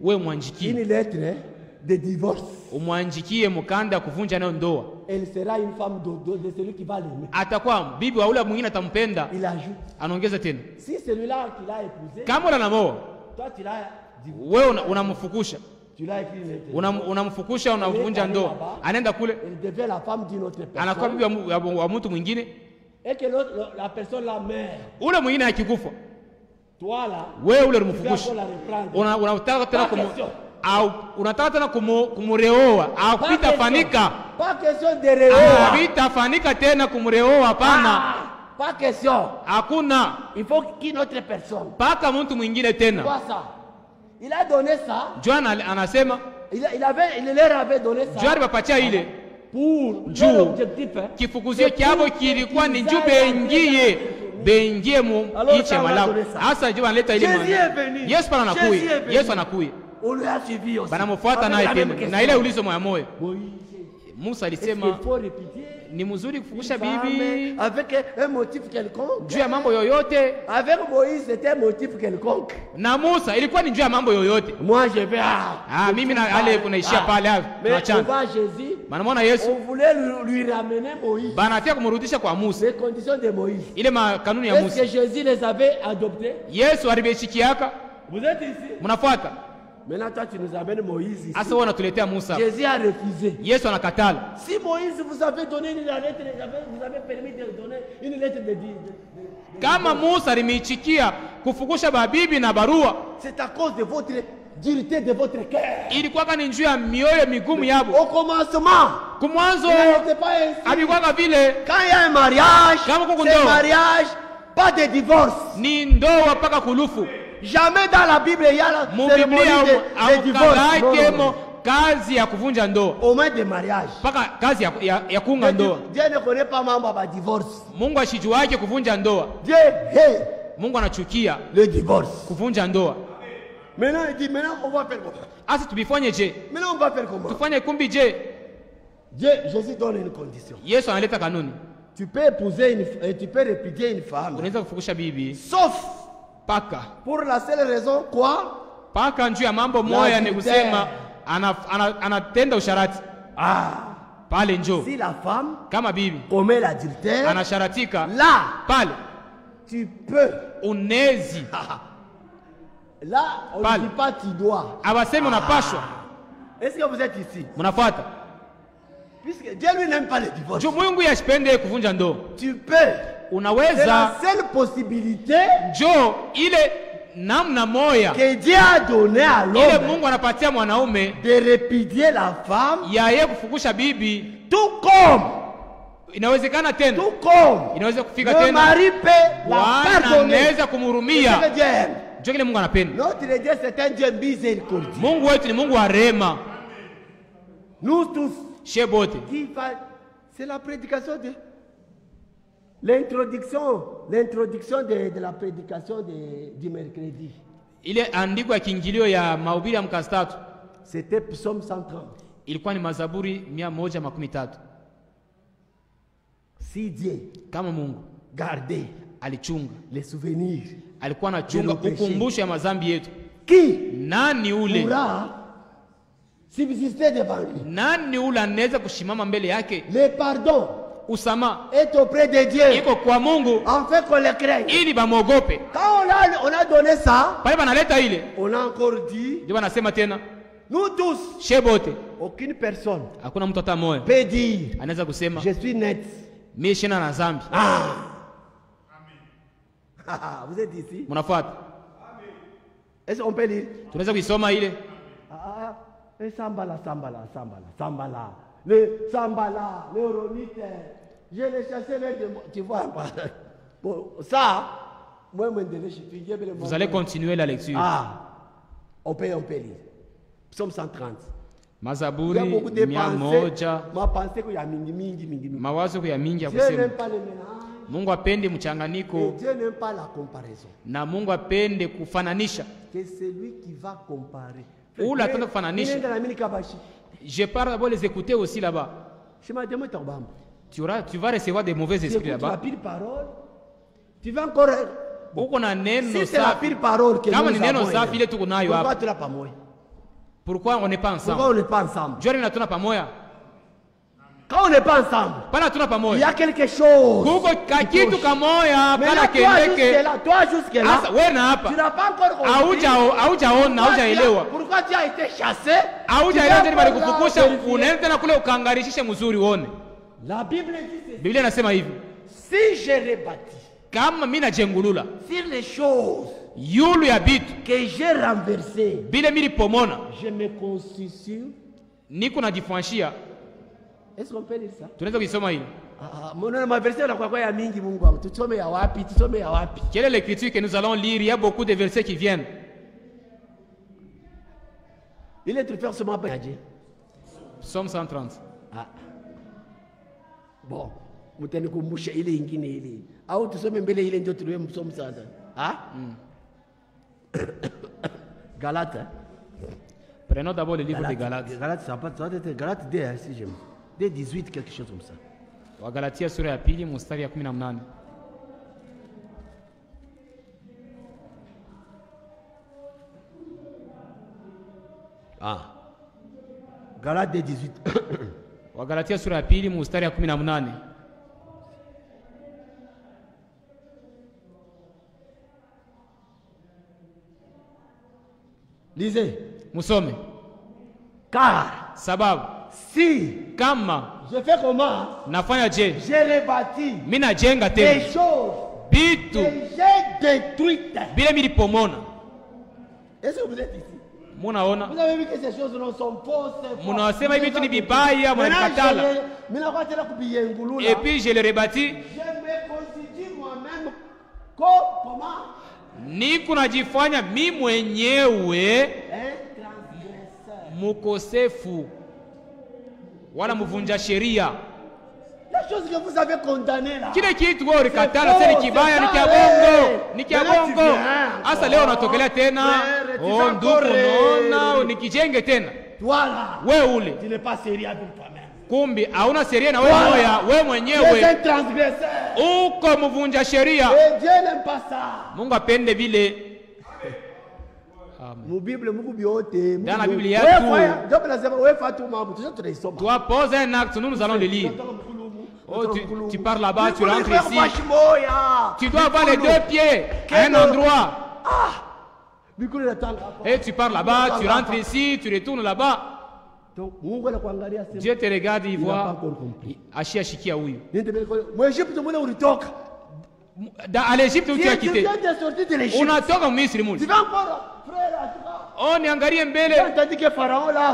wewe mwanjikie une lettre de divorce, umwanjikie mkanda kuvunja nayo ndoa. Elle sera une femme de celui qui va l'aimer. Atakuwa bibi wa ule mwingine atampenda. Il ajoute. Anaongeza tena. Si celui-là qui l'a épousé. Kama unamoa. Toi tu l'as divorcé. Wewe unamfukisha. Unamfukusha, unavunja ndoa, anaenda kule, anakuwa bibi wa mtu mwingine, ule mwingine akikufa, wewe ule umfukusha, unataka tena unataka tena kumureoa, au kitafanika, kitafanika tena kumureoa, hapana. Pas question. Hakuna. Il faut qu'une autre personne. Paka mtu mwingine tena. Quoi ça? Il a donné ça. John anasema il leur avait donné ça. John bapatia ile pour l'objectif. Kifukuzio kiabo kilikuwa ni njoo bengie mu iche Malawi. Hasa John analeta ile maana. Yesu pana anakuja. Yesu anakuja. On lui a suivi aussi. Banamfuata naye tena. Na ile ulizo moyo. Musa alisema ni mzuri kufukusha bibi avec un motif quelconque. Juu ya mambo yoyote. Avec Moïse c'était un motif quelconque. Na Musa ilikuwa ni juu ya mambo yoyote. Moi je vais mimi na ale kunaishia pale hapo. Tunachana. Mais Jésus. Maana Yesu on voulait lui ramener Moïse. Banatia kumrudisha kwa Musa. Les conditions de Moïse. Ile kanuni ya Musa. Est-ce que Jésus les avait adoptés? Yesu alibeshikiaka. Vous êtes ici? Mnafuata. Maintenant toi tu nous amènes Moïse ici. Asa wana tuletea Musa. Jésus a refusé. Yesu anakatala. Si Moïse vous avez donné une lettre, vous avez permis de donner une lettre de kama Musa alimichikia kufukusha babibi na barua. C'est à cause de votre dureté de votre cœur. Ilikuwa ni njuu ya mioyo migumu yabo. Au commencement, kumwanzo alikuwa vile. Quand il y a un mariage, c'est mariage, pas de divorce. Ni ndoa mpaka kulufu. Jamais dans la Bible il y a la cérémonie de divorce. Non. Kazi ya kuvunja ndoa. Au moins de mariage. Paka kazi ya kuunga ndoa. Dieu ne connaît pas mambo ba divorce. Mungu ashijuake kuvunja ndoa. Dieu hait. Mungu anachukia le divorce. Kuvunja ndoa. Maintenant il dit maintenant on va faire comment? Asa tubifanye je? Maintenant on va faire comment? Tufanye kumbi je? Dieu, Jésus donne une condition. Yesu analeta kanuni. Tu peux épouser tu peux répudier une femme. Unaweza kufukusha bibi. Sauf paka. Pour la seule raison quoi? Paka njuu ya mambo moya ni kusema anatenda usharati. Pale njo. Si la femme kama bibi commet l'adultère, anasharatika. Là, pale tu peux. Unezi. Là, on ne dit pas tu dois. Abasemi unapashwa. Est-ce que vous êtes ici? Munafuata. Puisque Dieu lui n'aime pas le divorce. Mungu yashipende kuvunja ndoa. Tu peux. Unaweza. C'est la seule possibilité. Jo ile namna moya que Dieu a donné à l'homme. Ile Mungu anapatia mwanaume de répudier la femme. Yaye kufukusha bibi. Tout comme. Inawezekana tena. Tout comme. Inaweza kufika tena. Le mari peut la pardonner. Anaweza kumhurumia. Ndio kile Mungu anapenda. Notre Dieu c'est un Dieu miséricordieux. Mungu wetu ni Mungu wa rehema. Nous tous. Shebote. C'est la prédication de l'introduction de la prédication du mercredi. Ile andiko ya kiingilio ya mahubiri ya mkasi tatu. C'était Psaume 130. Ilikuwa ni Mazaburi 113. Si Dieu kama Mungu garder alichunga les souvenirs, alikuwa anachunga ukumbusho ya mazambi yetu. Qui nani ule subsister devant lui? Nani ule anaweza kushimama mbele yake? Le pardon usama est auprès de Dieu. Iko kwa Mungu. En fait qu'on le craigne. Ili bamogope. Quand on a donné ça, pale banaleta ile. On a encore dit. Ndio banasema tena. Nous tous. Shebote. Aucune personne. Hakuna mtu hata mmoja. Peut dire. Anaweza kusema. Je suis net. Mimi shina na zambi. Vous êtes ici? Munafuata. Est-ce qu'on peut lire? Tunaweza kuisoma ile. Sambala. Le Sambala, le Ronite. Je l'ai chassé avec des... Tu vois, bon, ça, moi, vous allez continuer la lecture. On peut lire. Psaume 130. Mazaburi 100. Mawazo ya mingi ya kusema. Mungu apende mchanganyiko. Dieu n'aime pas la comparaison. Na Mungu apende kufananisha. Que celui qui va comparer. Ula atenda kufananisha. Je parle d'abord les écouter aussi là-bas. Tu vas recevoir des mauvais esprits là-bas. La pire parole. Tu vas encore. Uko na neno si c'est la pire parole que kama ni neno safi ile tuko nayo hapa. Pourquoi tu l'as pas moi? Pourquoi on n'est pas ensemble? Pourquoi on n'est pas ensemble? Jori na tuna pamoja. Quand on n'est pas ensemble, il y a quelque chose. Kuko kitu kamoya kana keleke. Toi jusque là. Wewe na hapa. Tu n'as pas encore compris. Haujaelewa. Pourquoi tu as été chassé? Haujaelewa tena bali kufukusha unaenda tena kule ukaangarishishe mzuri uone. La Bible dit. Biblia inasema hivi. Si je rebâtis. Kama mimi najengulula. Sur les choses. Yulu ya bitu. Que j'ai renversé. Bile mili pomona. Je me constitue. Niko najifanshia. Est-ce qu'on peut lire ça? Tunaweza kusoma hili. Mbona maverse yanakuwa ya mingi Mungu wangu. Tusome ya wapi? Tusome ya wapi? Quelle est l'écriture que nous allons lire? Il y a beaucoup de versets qui viennent. Il est très forcément pas Dieu. Psaume 130. Bon, mtanikumbusha ile nyingine ile. Au tusome mbele ile ndio tuliwe Psaume 130. Galates. Prenons d'abord le livre de Galates. Galates, ça va être Galates 2, si j'aime. 18, quelque chose comme ça. Wagalatia sura ya pili mstari ya 18. Galates 2, 18. Wagalatia sura ya pili mstari ya 18. Lisez. Musome. Car sababu si kama je fais comment? Nafanya je? Je rebâtis. Mimi najenga tena. Des choses. Bitu. Que j'ai détruites. Bila milipomona. Est-ce que vous êtes ici? Vous avez vu que ces choses sont fausses. Et puis je le rebâtis. Je me constitue moi-même comment? Ni kunajifanya mi mwenyewe mukosefu wala mvunja sheria. La chose que vous avez condamnée là. Kile kitu wewe ulikatala sasa ni kibaya, ni kia bongo, ni kia bongo. Asa leo unatokelea tena. Oh ndugu unaona nikijenge tena. Voilà. Wewe ule. Tu n'es pas sérieux avec toi-même. Kumbi hauna sheria na wewe moya, wewe mwenyewe. C'est un transgresseur. Uko mvunja sheria. Et Dieu n'aime pas ça. Mungu apende vile. Mu Bible Mungu biote. Dans la Bible il y a tout. Toi pose un acte, nous allons le lire. Oh, tu pars là-bas, tu rentres ici. Tu dois avoir les deux pieds à un endroit. Et tu pars là-bas, tu rentres ici, tu retournes là-bas. Dieu te regarde, il voit. Ashi ashikia huyu. À l'Égypte où tu as quitté. Unatoka Misri muli. Oh, niangalie mbele.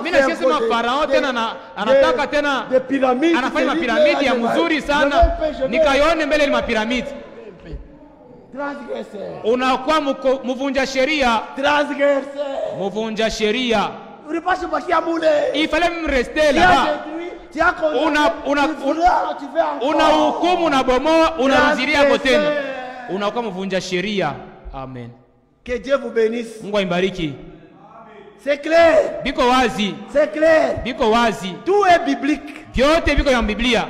Mimi nasema Farao tena anataka tena anafanya mapiramidi ya mzuri sana. Nikaione mbele ni mapiramidi. Unakuwa mvunja sheria. Mvunja sheria. Il fallait me rester là-bas. Una hukumu na bomoa unarudilia kotena. Unakuwa mvunja sheria. Amen. Que Dieu vous bénisse. Mungu aibariki. C'est clair. Biko wazi. C'est clair. Biko wazi. Tout est biblique. Vyote biko ya Biblia.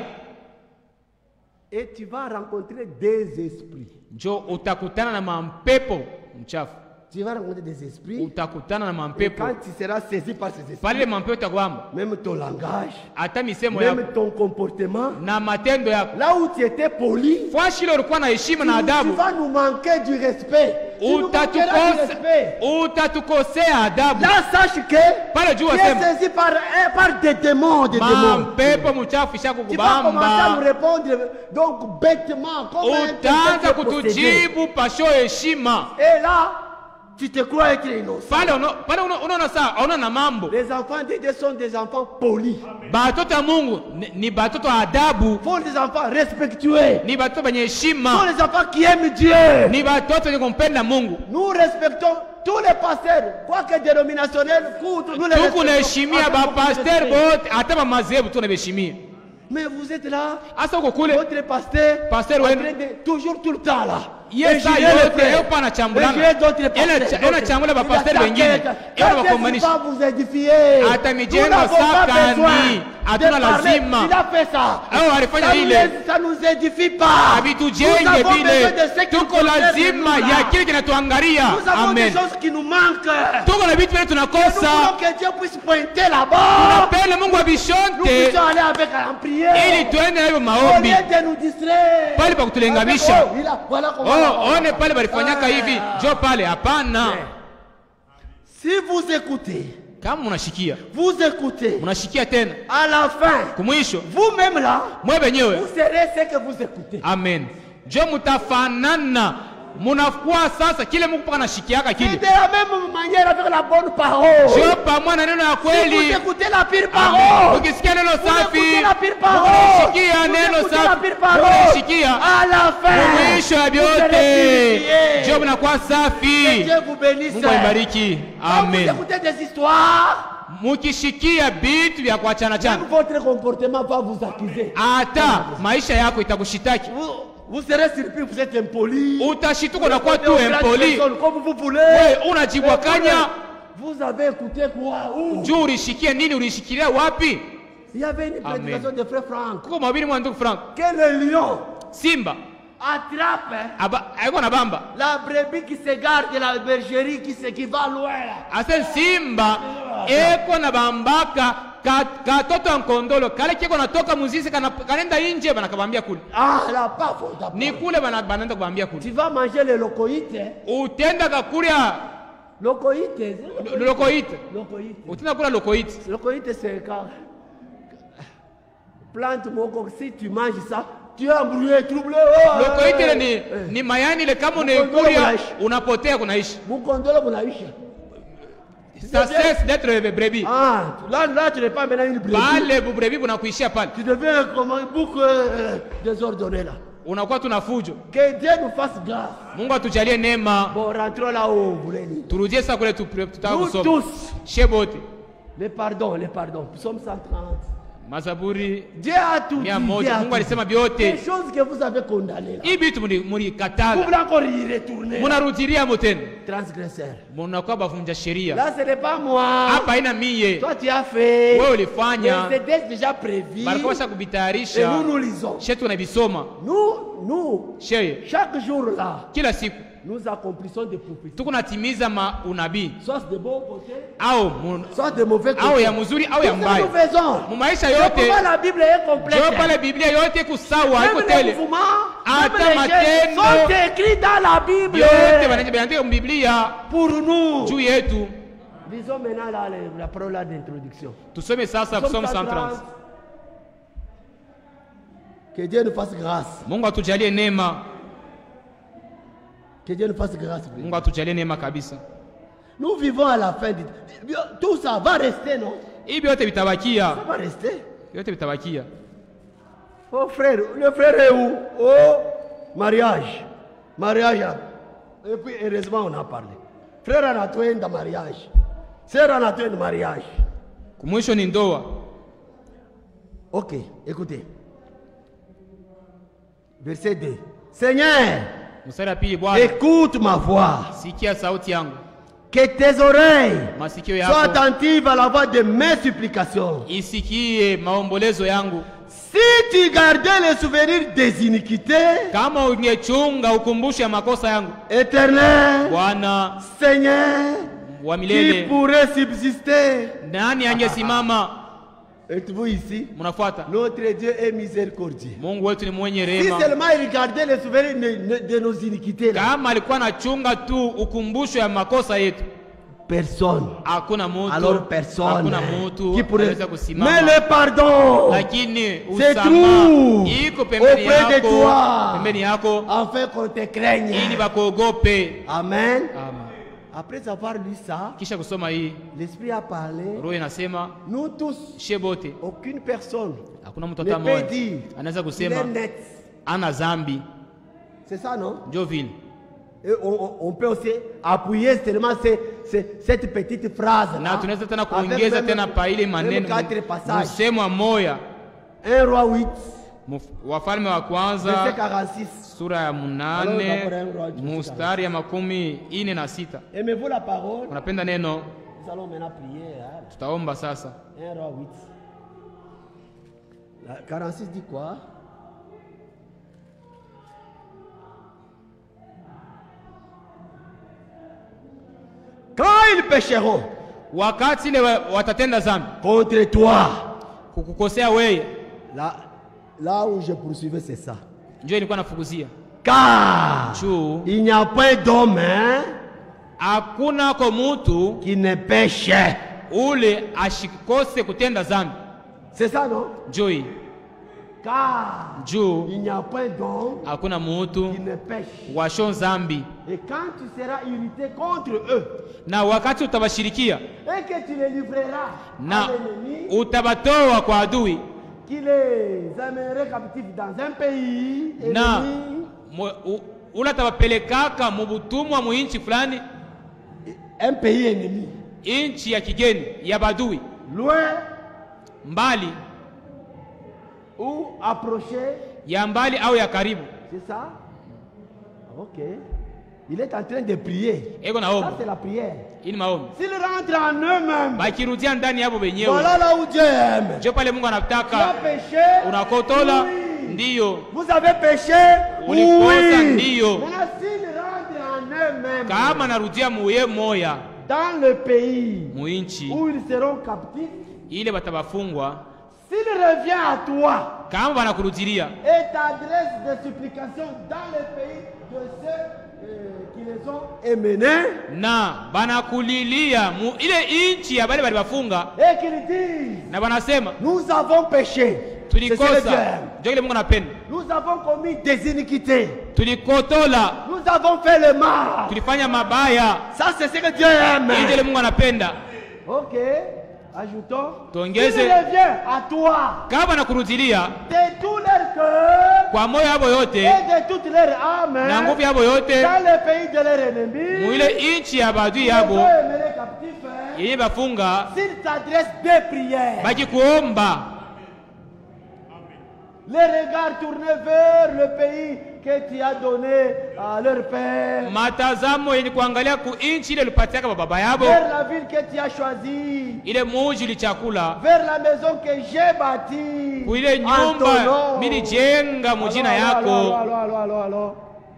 Et tu vas rencontrer des esprits. Jo utakutana na mampepo mchafu. Tu vas rencontrer des esprits. Utakutana na mampepo. Quand tu seras saisi par ces esprits. Pale mampepo utakwamba. Même ton langage. Hata misemo yako. Même ton comportement. Na matendo yako. Là où tu étais poli. Fwashi leo ulikuwa na heshima na adabu. Tu vas nous manquer du respect. Utatukosea adabu. Là sache que pale jua sema. Tu es saisi par des démons, des démons. Mampepo mchafu shakukubamba. Tu vas commencer à nous répondre donc bêtement comme utaanza kutujibu pasho heshima. Et là tu te crois être innocent. Pale unaona saa, unaona mambo. Les enfants de Dieu sont des enfants polis. Batoto Mungu ni batoto adabu. Sont des enfants respectueux. Ni batoto benye heshima. Sont les enfants qui aiment Dieu. Ni batoto wenye kumpenda Mungu. Nous respectons tous les pasteurs, quoique dénominationnels, nous les respectons. Tukunaheshimia ba pasteur bote, hata ba mazebu tunabeshimia. Mais vous êtes là. Asa uko kule. Votre pasteur wenu toujours tout le temps là. Yes, yote anachambulana. Yana chambula ba pastor wengine. Yana wakomanisha. Vous édifier. Hata mijengo sakani. Hatuna lazima. Il a fait ça. Alifanya ile. Ça nous édifie pas. Habitujenge vile. Tuko lazima ya kile kinatuangalia. Amen. Des choses qui nous manquent. Tuko na vitu vile tunakosa. Nous voulons que Dieu puisse pointer là-bas. Tunapenda Mungu abishonte. Nous puissions aller avec en prière. Ili tuende na maombi. Au lieu de nous distraire. Pale pa kutulengamisha. Voilà comment. One pale balifanyaka hivi. Jo pale hapana. Si vous écoutez. Kama unashikia. Vous écoutez. Unashikia tena. À la fin. Kumwisho. Vous-même là. Mwe benyewe. Vous serez ce que vous écoutez. Amen. Jo mutafanana. Munakuwa sasa kile Mungu paka nashikiaka kile. C'est de la même manière avec la bonne parole. Jo pamoja na neno la kweli. Si vous écoutez la pire parole. Ukisikia neno safi. Vous écoutez la pire parole. Ukisikia neno safi. La pire parole. Ukisikia. À la fin. Mwisho ya vyote. Jo mnakuwa safi. Que Dieu vous bénisse. Mungu ibariki. Amen. Vous écoutez des histoires. Mukishikia vitu vya kuachana chana. Votre comportement va vous accuser. Hata maisha yako itakushitaki. Vous serez surpris, vous êtes impoli. Utashituka na kuwa tu impoli. Comme vous voulez. Wewe unajibwakanya. Vous avez écouté quoi? Juu ulishikia nini? Ulishikilia wapi? Il y avait une prédication de frère Franck. Kuko mabini mwa ndugu Frank. Que le lion Simba attrape la brebis qui se garde la bergerie qui va loin. Ase Simba eko na bambaka katoto nkondolo kale kiko natoka muzisi kanenda nje banakabambia kule. La pafo. Ni kule banaenda kubambia kule. Tu vas manger le locoïte. Utenda kakuria locoïte. Locoïte. Utenda kula locoïte. Locoïte c'est quand plante moko, si tu manges ça tu es embrouillé, troublé. Locoïte ni mayani ile kama unaikulia unapotea kunaishi. Mukondolo kunaishi. Ça cesse d'être brebis. Ah, là tu n'es pas maintenant une brebis. Pale brebis bunakuishia pale. Tu deviens comme un bouc désordonné là. Unakuwa tunafujo. Que Dieu nous fasse grâce. Mungu atujalie neema. Bon, rentrons là où vous voulez dire. Turudie sasa kule tutaka Nous kusoma. tous. Shebote. Les pardons. Psaume 130. Mazaburi. Dieu a tout dit. Mungu alisema biote. Les choses que vous avez condamnées là. Hii vitu mlikatala. Vous voulez encore y retourner. Munarudilia motena. Transgresseur. Munakuwa bavunja sheria. Là ce n'est pas moi. Hapa haina mie. Toi tu as fait. Wewe ulifanya. C'était déjà prévu. Balikuwa basha kubitayarisha. Et nous lisons. Shetu tunabisoma. Nous. Sheye. Chaque jour là. Kila siku. Nous accomplissons des prophéties. Tuko natimiza unabii. Soit de bon côté. Soit de mauvais côté. Au ya mzuri au ya mbaya. Nous faisons. Mu maisha yote. La Bible est complète. Ndio pale Biblia yote kusawa iko tele. Hata matendo sont écrits dans la Bible. Yote wanaandika mu Biblia pour nous. Juu yetu. Disons maintenant là la parole d'introduction. Tusome sasa Psalm 130. Que Dieu nous fasse grâce. Mungu atujalie neema. Que Dieu nous fasse grâce. Mungu atujalie neema kabisa. Nous vivons à la fin de tout ça va rester, non? Hivi yote vitabakia. Ça va rester. Yote vitabakia. Oh frère, le frère est où? Oh, mariage. Mariage. Et puis heureusement on a parlé. Frère anatoenda dans mariage. Sœur anatoenda mariage. Kumwisho ni ndoa. OK, écoutez. Verset 2. Seigneur, écoute ma voix. Sikia sauti yangu. Que tes oreilles masikio yako soient attentives à la voix de mes supplications. Isikie maombolezo yangu. Si tu gardais les souvenirs des iniquités, kama ungechunga ukumbusho ya makosa yangu, Éternel, Bwana, Seigneur, wa milele, qui pourrait subsister? Nani angesimama? Êtes-vous ici? Munafuata? Notre Dieu est miséricordieux. Mungu wetu ni mwenye rehema. Si seulement il regardait les souvenirs de nos iniquités là. Kama alikuwa anachunga tu ukumbusho ya makosa yetu, personne. Hakuna mtu. Alors personne. Hakuna mtu qui pourrait kusimama. Mais le pardon, lakini c'est tout. Iko pembeni yako. Auprès de toi. Pembeni yako. Afin qu'on te craigne. Ili bakuogope. Amen. Amen. Après avoir lu ça, kisha kusoma hii, l'esprit a parlé. Roho inasema, nous tous, shebote, aucune personne hakuna mtu hata mmoja anaweza kusema ana zambi. C'est ça, non? Ndio vile. Et on peut aussi appuyer seulement cette petite phrase. Na tunaweza tena kuongeza tena pa ile maneno msemo moja. 1 Roi 8. Wafalme wa kwanza verset 46. Sura ya 8 mstari ya 46. Aimez-vous la parole? Unapenda neno? Nous allons maintenant prier. Tutaomba sasa. 1 Roi 8. 46 dit quoi? Quand ils pécheront, wakati ile watatenda dhambi contre toi, kukukosea wewe, là où je poursuivais c'est ça. Ndio nilikuwa nafukuzia. Car il n'y a pas d'homme, hakuna kwa mtu qui ne pêche, ule ashikose kutenda dhambi. C'est ça, non? Ndio. Car il n'y a pas d'homme, hakuna mtu qui ne pêche. Washo dhambi. Et quand tu seras irrité contre eux, na wakati utabashirikia, et que tu les livreras na utabatoa kwa adui, qui les amènerait captifs dans un pays na ula tabapelekaka mubutumwa mu inchi fulani, un pays ennemi, inchi ya kigeni ya badui, loin, mbali ou approché, ya mbali au ya karibu. C'est ça? OK. Il est en train de prier. Ça c'est la prière. Ini maombi. S'ils rentrent en eux-mêmes, bakirudia ndani yabo wenyewe, voilà là où Dieu aime. Je pale Mungu anataka. Tu as péché, unakotola, oui. Ndiyo. Vous avez péché, ulikosa, oui. Ndiyo. Maintenant s'ils rentrent en eux-mêmes, kama narudia muye moya, dans le pays muinchi où ils seront captifs, ile batabafungwa, s'il revient à toi, kama banakurudilia et t'adresse des supplications dans le pays de ceux qui les ont émenés, na banakulilia ile inchi ya bale balibafunga, et qu'ils disent, na banasema nous avons péché, tulikosa, ndio Mungu anapenda, nous avons commis des iniquités, tulikotola, nous avons fait le mal, tulifanya mabaya. ça c'est ce que Dieu aime. Ndio Mungu anapenda. Ok. Ajoutons. Tongeze. Il revient à toi. Kama nakurudilia. De tout leur cœur. Kwa moyo yabo yote. Et de toute leur âme. Na nguvu yabo yote. Dans le pays de leur ennemi. Muile inchi ya badui yabo. Yeye bafunga. S'ils t'adressent des prières. Baki kuomba. Les regards tournés vers le pays que tu as donné à leur père. Matazamo yenye kuangalia ku inchi ile ulipatiaka baba yabo. Vers la ville que tu as choisie. Ile muji ulichakula. Vers la maison que j'ai bâtie. Ku ile nyumba milijenga mujina yako. Alors.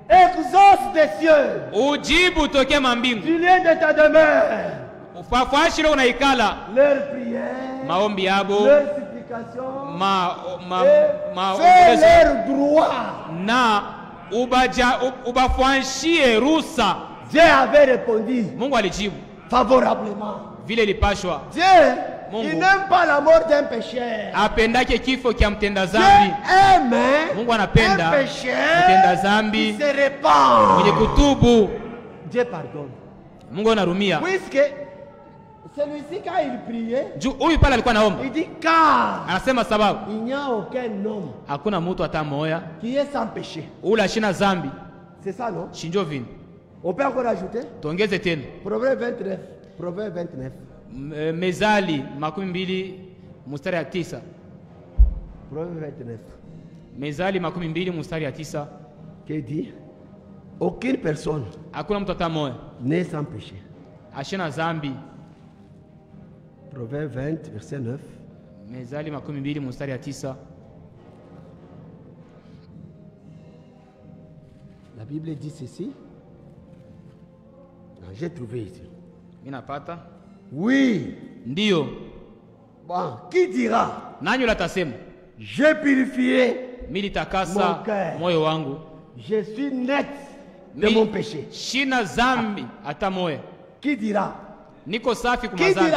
Exauce des cieux. Ujibu tokea mambingu. Du lien de ta demeure. Ufafashiro unaikala. Leur prière. Maombi yabo. Leur supplication. Fais leur droit. Na ubafanshie rusa. Dieu avait répondu. Mungu alijibu favorablement. Vile ilipashwa. Dieu, il n'aime pas la mort d'un pécheur. Apendake kifo kia mtenda zambi. Mungu anapenda mtenda zambi qui se répand. Mwenye kutubu. Dieu pardonne. Mungu anarumia. Puisque celui-ci quand il priait, huyu pale alikuwa naomba. Il dit car anasema sababu il n'y a aucun homme hakuna mtu hata mmoja qui est sans péché. Ula ashina zambi. C'est ça non? Shinjo vini. On peut encore ajouter? Tongeze tena. Proverbe 29. Proverbe 29. Mezali 12 mstari ya 9. Proverbe 29. Mezali 12 mstari ya 9. Qui dit aucune personne hakuna mtu hata mmoja n'est sans péché. Ashina zambi. Proverbe 20 verset 9. Mezali 12 mstari ya 9. La Bible dit ceci. J'ai trouvé ici. Minapata. Oui. Ndio. Bon, qui dira? Nani utasema? J'ai purifié militakasa moyo wangu. Je suis net de mon péché. Shina zambi hata moyo. Qui dira? Niko safi kumazani.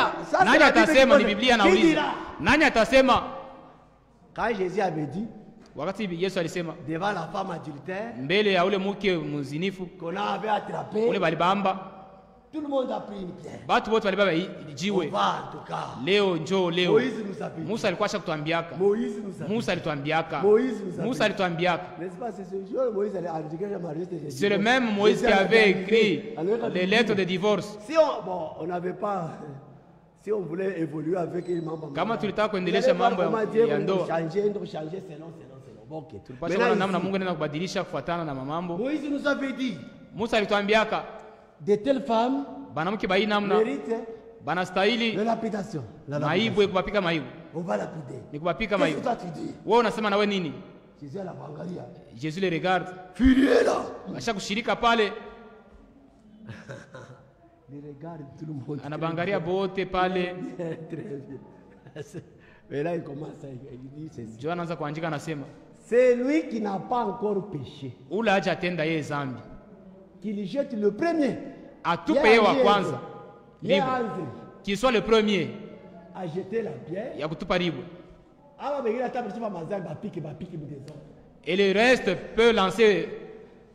Nani atasema? Ni Biblia nauliza. Nani atasema? Quand Jésus avait dit, wakati Yesu alisema devant la femme adultère, mbele ya ule mke mzinifu qu'on avait attrapé, ule balibamba, tout le monde a pris une pierre. Batu wote balibaba jiwe. Leo njoo leo. Musa alikuwa ashakutuambiaka. Musa alituambiaka. Musa alituambiaka. C'est le même Moïse qui avait écrit les lettres de divorce. Si on n'avait pas, si on voulait évoluer avec une membre, kama tulitaka kuendelesha mambo ya ndoa, tulipaswa namna Mungu anaenda kubadilisha kufuatana na mambo. Moïse nous avait dit, Musa alituambiaka de telles femmes banamke bai namna banastahili lapidation. Maibu kubapika maibu. On va lapider. Ni kubapika maibu. Wewe unasema na wewe nini? Jésus anaangalia. Jésus le regarde. Furieux là. Asha kushirika pale. Il regarde tout le monde. Anabangaria bote pale. Très bien. Mais là il commence à dire ceci. Joana anaanza kuandika anasema, c'est lui qui n'a pas encore péché. Ula haja tenda yeye zambi. Qu'il jette le premier. Atupe yeye wa kwanza. Libre. Qu'il soit le premier. A jeter la pierre. Ya kutupa libre. Et le reste peut lancer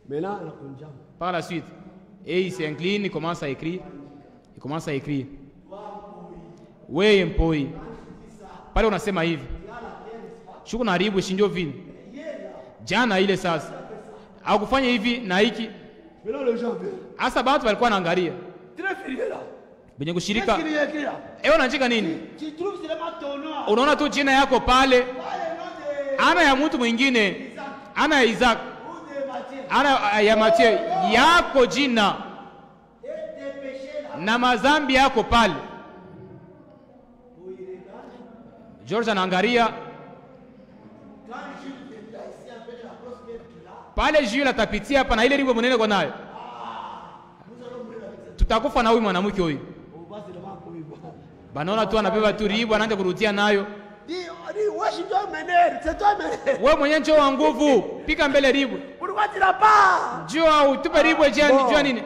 maintenant par la suite. Et il s'incline, il commence à écrire. Il commence à écrire. Wewe mpoi. Pale unasema hivi. Shuku na ribu shinjo vini. Jana ile sasa. Hakufanya hivi na hiki. Asa batu walikuwa wanaangalia. Benye kushirika. Ewe unaandika nini? Unaona tu jina yako pale. Ana ya mtu mwingine. Ana ya Isaac. Ana ya Mathieu. Yako jina. Na mazambi yako pale. George anaangalia. Pale Jules atapitia hapa na ile ribo mwenene kwa nayo. Tutakufa na huyu mwanamke huyu. Banaona tu anabeba tu ribo anaanza kurudia nayo. Wewe mwenyewe njoo wa nguvu, pika mbele ribo. Njoo utupe ribo jua nini?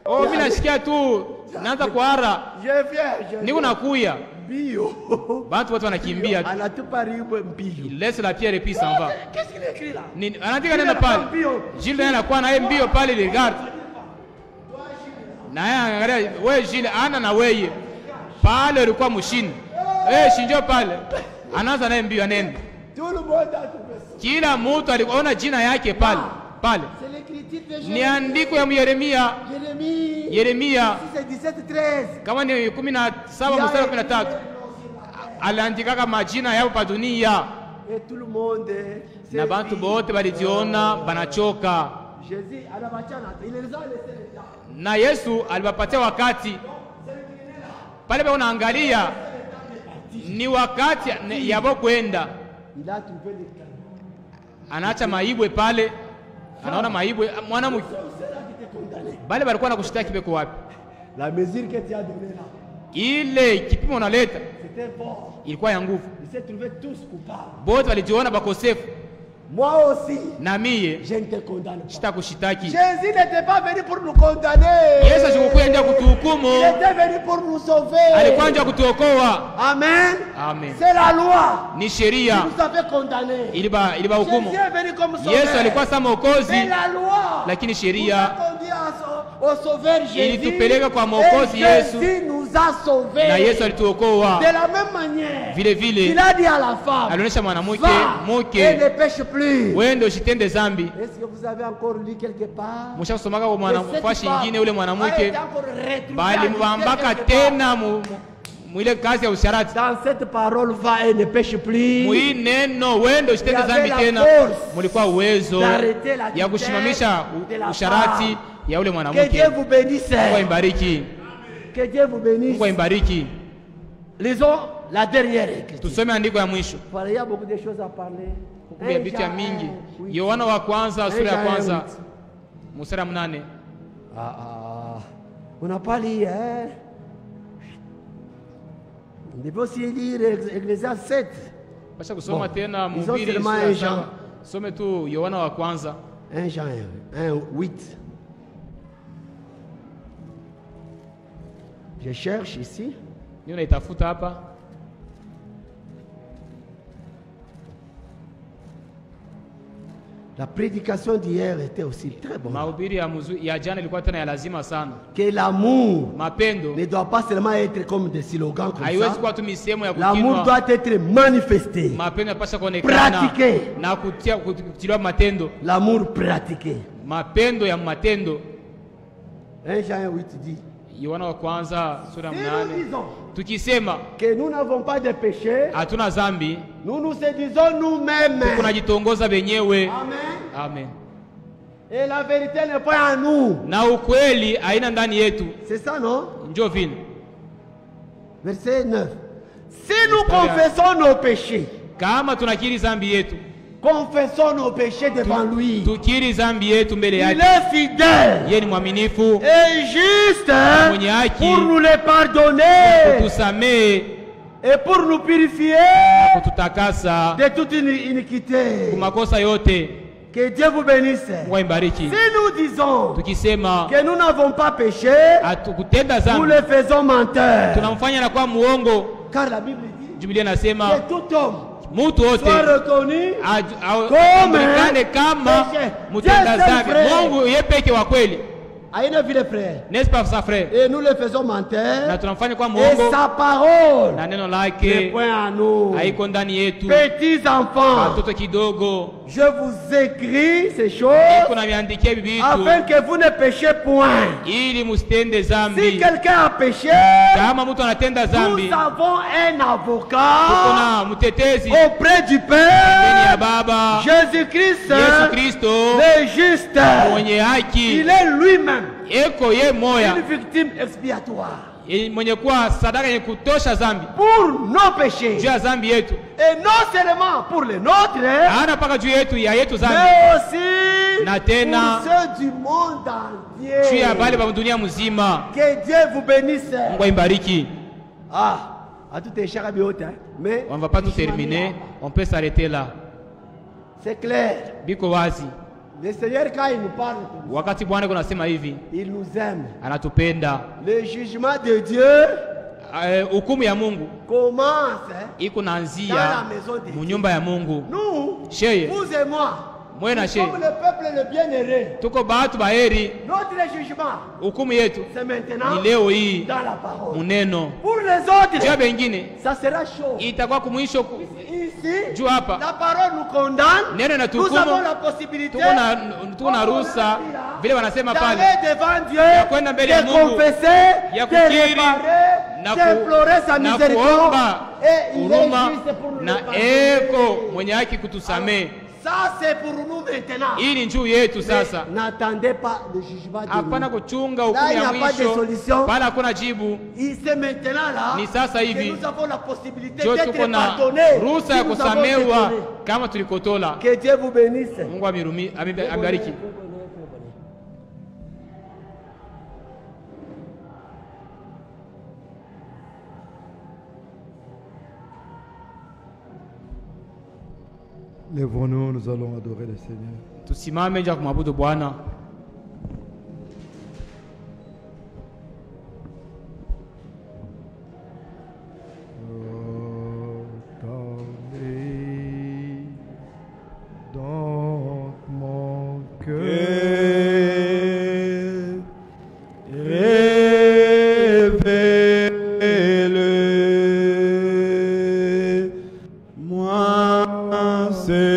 Oh, mimi nasikia tu naanza kuhara. Niko nakuya. Bio. Bantu watu wanakimbia. Anatupa ribo mbio. Il laisse la pierre et puis s'en va. Qu'est-ce qu'il écrit là? Anaandika neno pale. Gilles anakuwa na mbio pale, regarde. Na yeye angalia wewe Jile ana na wewe. Pale ulikuwa mshini. Shinjo pale. Anaanza naye mbio nene. Kila mtu aliona jina yake pale. Pale. Ni andiko ya Yeremia. Kama ni 17 mstari 13. Aliandika majina yao pa dunia. Na bantu bote balijiona banachoka. Na Yesu aliwapatia wakati. Pale ba unaangalia ni wakati yabo kwenda. Anaacha maibwe pale. Anaona maibwe mwanamke. Bale balikuwa nakushtaki beko wapi? La mesure que tu as donnée là. Ile kipimo unaleta ilikuwa ya nguvu. Ils se trouvaient tous coupables. Bote walijiona bakosefu. Moi aussi. Na mie je ne te condamne pas. Sitakushitaki. Jésus n'était pas venu pour nous condamner. Yesu alikuja kutuhukumu. Il était venu pour nous sauver. Alikuja kutuokoa. Amen. Amen. C'est la loi. Ni sheria. Il nous avait condamnés. Iliba hukumu. Jésus est venu comme sauveur. Yesu alikuwa kama mwokozi. C'est la loi. Lakini sheria au sauveur Jésus. Ilitupeleka kwa mwokozi Yesu. Jésus nous a sauvés. Na Yesu alituokoa. De la même manière. Vile vile. Il a dit à la femme. Alionyesha mwanamke, mke. Ne pêche plus. Wende usitende zambi. Est-ce que vous avez encore lu quelque part? Mshakusomaka kwa mwanamke nyingine ule mwanamke. Bali mbambaka tena mwile kazi ya usharati. Dans cette parole va et ne pêche plus. Mwi neno wende usitende zambi tena. Mulikuwa uwezo ya kushimamisha usharati ya ule mwanamke. Que Dieu vous bénisse. Mungu imbariki. Que Dieu vous bénisse. Mungu imbariki. Lisons la dernière écriture. Tusome andiko ya mwisho. Il y a beaucoup de choses à parler. Kuna vitu ya mingi. Yohana wa kwanza sura ya kwanza mstari 8. On n'a pas lu hein. On devait aussi lire Ecclésiaste 7. Basha kusoma tena Mhubiri sura. Some tu Yohana wa kwanza 1 Jean 1:8. Je cherche ici. Ndio naitafuta hapa. La prédication d'hier était aussi très bonne. Mahubiri ya jana ilikuwa tena ya lazima sana. Que l'amour mapendo ne doit pas seulement être comme des slogans comme haiwezi ça. kuwa tu misemo ya kukinwa. L'amour doit être manifesté. Mapendo yanapaswa kuonekana. Pratiqué. Na kutiliwa matendo. L'amour pratiqué. Mapendo ya matendo. 1 Jean 8 dit. Yohana wa kwanza sura 8. Tukisema que nous n'avons pas de péché, hatuna zambi, nous nous séduisons nous-mêmes. Tunajitongoza benyewe. Amen. Amen. Et la vérité n'est pas en nous. Na ukweli haina ndani yetu. C'est ça, non? Ndio vile. Verset 9. Si nous confessons nos péchés, kama tunakiri zambi yetu, confessons nos péchés devant lui. Tukiri zambi yetu mbele yake. Il est fidèle. Yeye ni mwaminifu. Et juste mwenye haki. Pour nous les pardonner. Kutusamehe. Et pour nous purifier. Kututakasa. De toute iniquité. Kumakosa yote. Que Dieu vous bénisse. Mungu imbariki. Si nous disons tukisema que nous n'avons pas péché, hatukutenda zambi, nous le faisons menteur. Tunamfanya na kuwa muongo. Car la Bible dit. Biblia inasema que tout homme mutu wote ajulikane kama mtenda zambi. Mungu yeye peke wa kweli. Aina vile frère. N'est-ce pas ça frère? Et nous le faisons menteur. Na tunamfanya kwa muongo. Et sa parole. Na neno lake haiko ndani yetu. Petits enfants. Watoto kidogo. Je vous écris ces choses. Kuna miandikia bibi yetu. Afin que vous ne péchez point. Ili msitende zambi. Si quelqu'un a péché. Kama mtu anatenda zambi. Nous avons un avocat. Kuna mtetezi. Auprès du Père. Mbele ya Baba. Jésus-Christ. Yesu Kristo. Le juste. Mwenye haki. Il est lui-même. Eko ye moya. Une victime expiatoire. Mwenye kuwa sadaka yenye kutosha zambi. Pour nos péchés. Juu ya zambi yetu. Et non seulement pour les nôtres. Hana paka juu yetu ya yetu zambi. Mais aussi na tena pour ceux du monde entier. Juu ya bale ba dunia mzima. Que Dieu vous bénisse. Mungu imbariki. Ah, à tout échec à biota. Mais on va pas tout terminer. On peut s'arrêter là. C'est clair. Biko wazi. Le Seigneur quand il nous parle, wakati Bwana kunasema hivi, il nous aime. Anatupenda. Le jugement de Dieu, hukumu ya Mungu commence iko naanzia mu nyumba ya Mungu. Nous, Sheye, vous et moi, Nous sommes le peuple le bien-aimé. Notre jugement, c'est maintenant dans la parole. Pour les autres, ça sera chaud. Ici, la parole nous condamne. Nous avons la possibilité d'aller devant Dieu, de confesser, de réparer, d'implorer sa miséricorde. Et il est juste pour nous pardonner. Ça c'est pour nous maintenant. N'attendez pas le jugement de Dieu. Là il n'y a pas de solution. C'est maintenant là que nous avons la possibilité d'être pardonnés. Que Dieu vous bénisse. Lèvons-nous, nous allons adorer le Seigneur. Tusimame nje kumwabudu Bwana. Dans mon cœur, révèle-moi, Seigneur,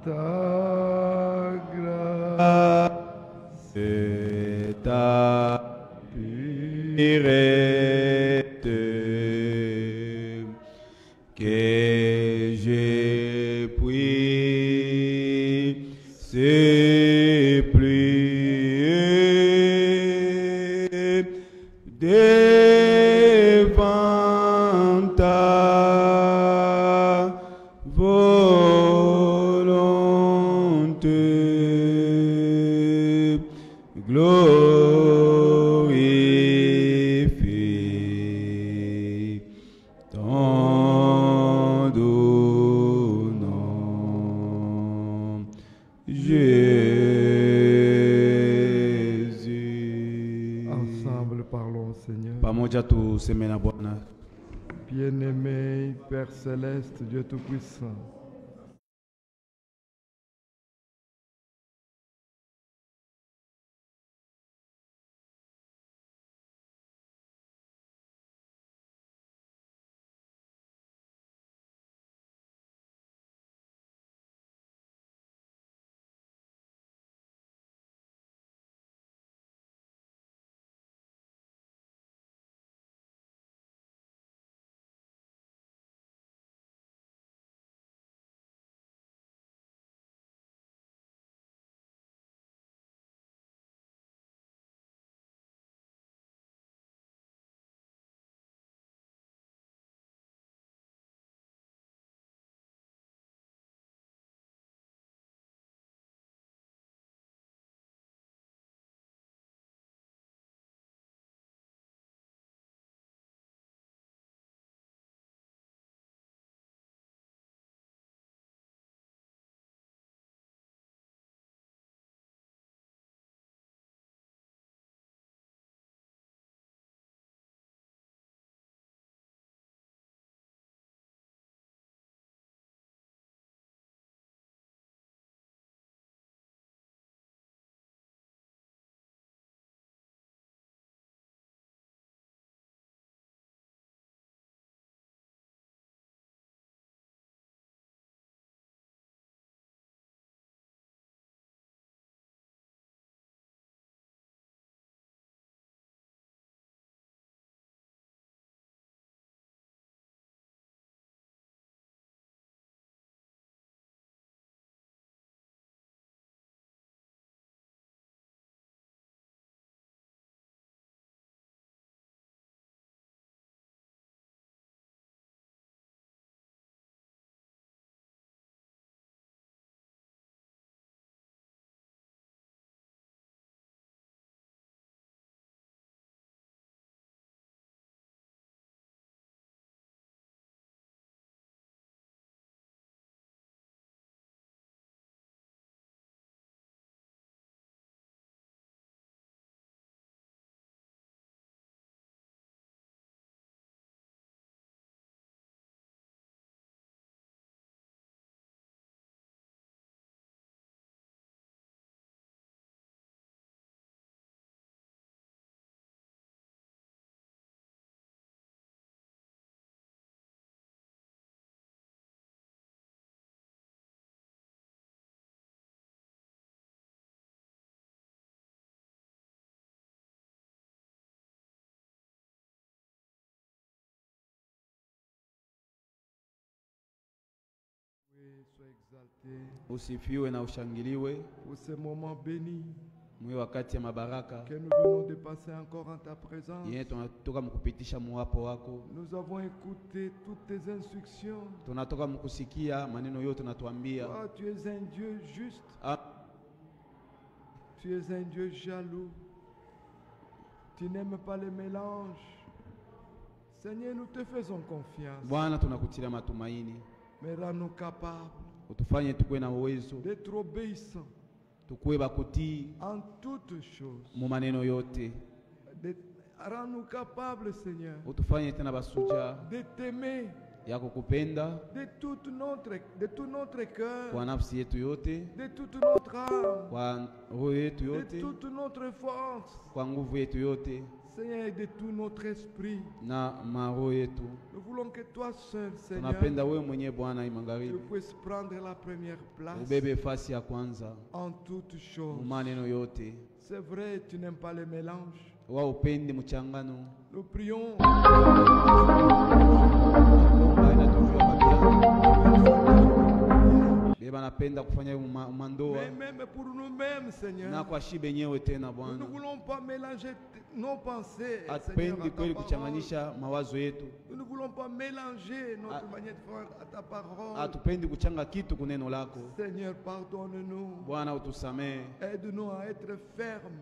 ta grâce et ta pureté que je puisse plier devant ta volonté. Glorifie ton doux nom, Jésus. Ensemble, parlons, Seigneur. Pamoja tuseme na Bwana. Bien-aimé Père Céleste, Dieu Tout-Puissant, sois exalté. Usifiwe na ushangiliwe. Pour ce moment béni. Mwe wakati ya mabaraka. Que nous venons de passer encore en ta présence. Yeye tunatoka mkupitisha muwapo wako. Nous avons écouté toutes tes instructions. Tunatoka mkusikia maneno yote unatuambia. Oh, tu es un Dieu juste. Tu es un Dieu jaloux. Tu n'aimes pas les mélanges. Seigneur, nous te faisons confiance. Bwana tunakutilia matumaini. Mais rends-nous capables. Utufanye tukue na uwezo. D'être obéissants. Tukue bakutii en toutes choses. Mu maneno yote. Rends-nous capables, Seigneur. Utufanye tena basuja. De t'aimer. Ya kukupenda. De tout notre cœur. Kwa nafsi yetu yote. De toute notre âme. Kwa roho yetu yote. De toute notre force. Kwa nguvu yetu yote. Seigneur, et de tout notre esprit. Na maroho yetu. Nous voulons que toi seul, Seigneur, tunapenda wewe mwenyewe Bwana imangaribi. tu puisses prendre la première place. Ubebe fasi ya kwanza. En toutes choses. Maneno yote. C'est vrai, tu n'aimes pas les mélanges. Wa upendi mchangano. Nous prions. Napenda kufanya mandoa. Même pour nous-mêmes, Seigneur. Na kwa shibe nyewe tena Bwana. Nous ne voulons pas mélanger nos pensées. Hatupendi kweli kuchanganyisha mawazo yetu. Nous ne voulons pas mélanger notre manière de faire à ta parole. Hatupendi kuchanga kitu kuneno lako. Seigneur, pardonne-nous. Bwana utusamee. Aide-nous à être fermes.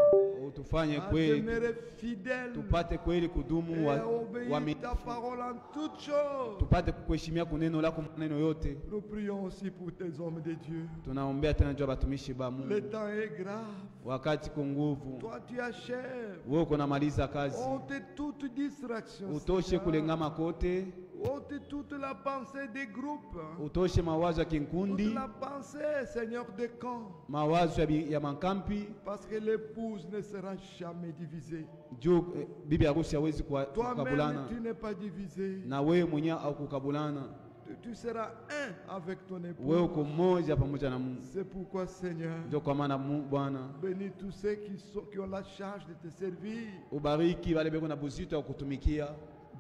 Utufanye kweli. Demeurer fidèles. Tupate kweli kudumu wa ta parole en toutes choses. Tupate kuheshimia kuneno lako maneno yote. Nous prions aussi pour tes hommes de Dieu. Tunaombea tena juu batumishi ba Mungu. Le temps est grave. Wakati kwa nguvu. Toi tu achèves. Wewe unamaliza kazi. Ôte toute distraction. Utoshe kulengama kote. Ôte toute la pensée des groupes. Utoshe mawazo ya kinkundi. Toute la pensée, Seigneur, de camp. Mawazo ya makampi. Parce que l'épouse ne sera jamais divisée. Juu bibi harusi hawezi kukabulana. Toi-même tu n'es pas divisé. Na wewe mwenyewe au kukabulana. Tu seras un avec ton époux. Wewe uko mmoja pamoja na Mungu. C'est pourquoi, Seigneur, ndio kwa maana Bwana, bénis tous ceux qui ont la charge de te servir. Ubariki wale beko na buzito ya kutumikia.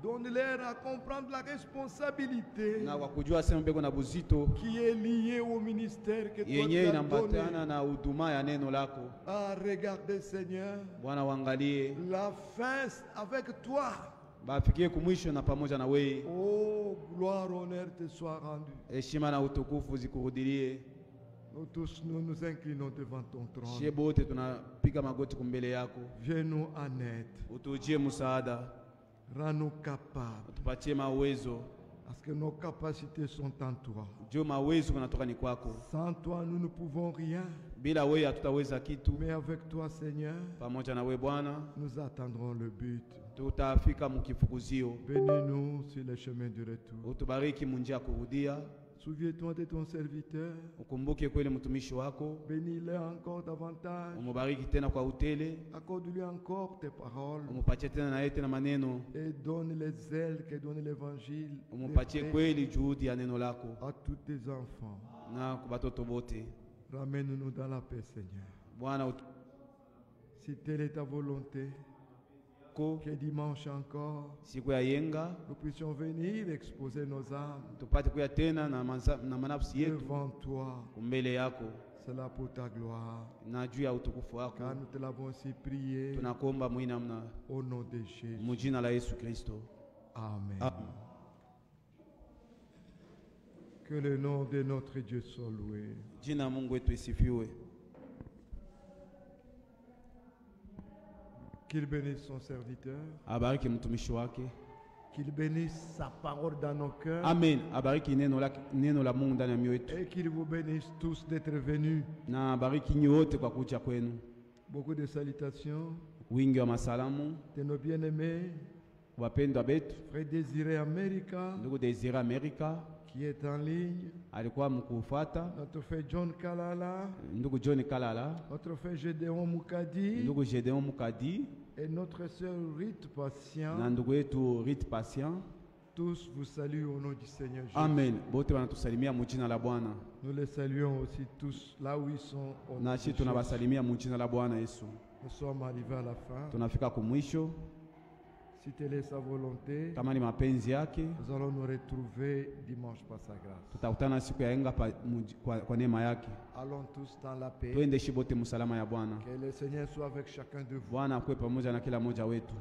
Donne-leur à comprendre la responsabilité na kwa kujua sema beko na buzito qui est liée au ministère que toi tu as donné na huduma ya neno lako. Ah, regardez, Seigneur, Bwana uangalie la fin avec toi. Bafikie kumwisho na pamoja na wewe. Oh, gloire, honneur te soit rendu. Heshima na utukufu zikurudilie. Nous tous nous inclinons devant ton trône. Shebote tunapiga magoti kumbele yako. Viens-nous en aide. Utujie msaada. Rends-nous capables. Utupatie mawezo. Parce que nos capacités sont en toi. Juu mawezo kunatoka ni kwako. Sans toi nous ne pouvons rien. Bila wewe hatutaweza kitu. Mais avec toi, Seigneur, pamoja na wewe Bwana, nous attendrons le but. Tutafika mkifukuzio. Bénis-nous sur le chemin du retour. Utubariki munjia kurudia. Souviens-toi de ton serviteur. Ukumbuke kweli mtumishi wako. Bénis-le encore davantage. Umubariki tena kwa utele. Accorde-lui encore tes paroles. Umupatie tena na yeye tena maneno. Et donne les ailes que donne l'évangile. Umupatie kweli juhudi ya neno lako. À tous tes enfants. Na kwa batoto bote. Ramène-nous dans la paix, Seigneur. Bwana, si telle est ta volonté, que dimanche encore, siku ya yenga, nous puissions venir exposer nos âmes tupate kuya tena na manafsi yetu devant toi. Mbele yako. C'est là pour ta gloire. Na juu ya utukufu wako. Car nous te l'avons aussi prié. Tunakuomba mwinamna. Au nom de Jésus. Mujina la Yesu Kristo. Amen. Amen. Que le nom de notre Dieu soit loué. Jina Mungu wetu isifiwe. Qu'il bénisse son serviteur. Abariki mtumishi wake. Qu'il bénisse sa parole dans nos cœurs. Amen. Abariki neno la Mungu ndani ya mioyo yetu. Et qu'il vous bénisse tous d'être venus. Na abariki nyote kwa kuja kwenu. Beaucoup de salutations. Wingi wa masalamu. De nos bien-aimés. Wapendwa betu. Frère Désiré America. Ndugu Désiré America. Qui est en ligne. Alikuwa mkufuata. Notre frère John Kalala. Ndugu John Kalala. Notre frère Gédéon Mukadi. Ndugu Gédéon Mukadi. Et notre sœur Rite Patient. Na ndugu yetu Rite Patient. Tous vous saluent au nom du Seigneur Jésus. Amen. Bote wanatusalimia mujina la Bwana. Nous les saluons aussi tous là où ils sont au nom de Jésus. Na tunawasalimia mujina la Bwana Yesu. Nous sommes arrivés à la fin. Tunafika kumwisho. Si telle est sa volonté, kama ni mapenzi yake, nous allons nous retrouver dimanche par sa grâce. tutakutana siku ya yenga kwa neema yake. Allons tous dans la paix. Twende shibote msalama ya Bwana. Que le Seigneur soit avec chacun de vous. Bwana akuwe pamoja na kila mmoja wetu.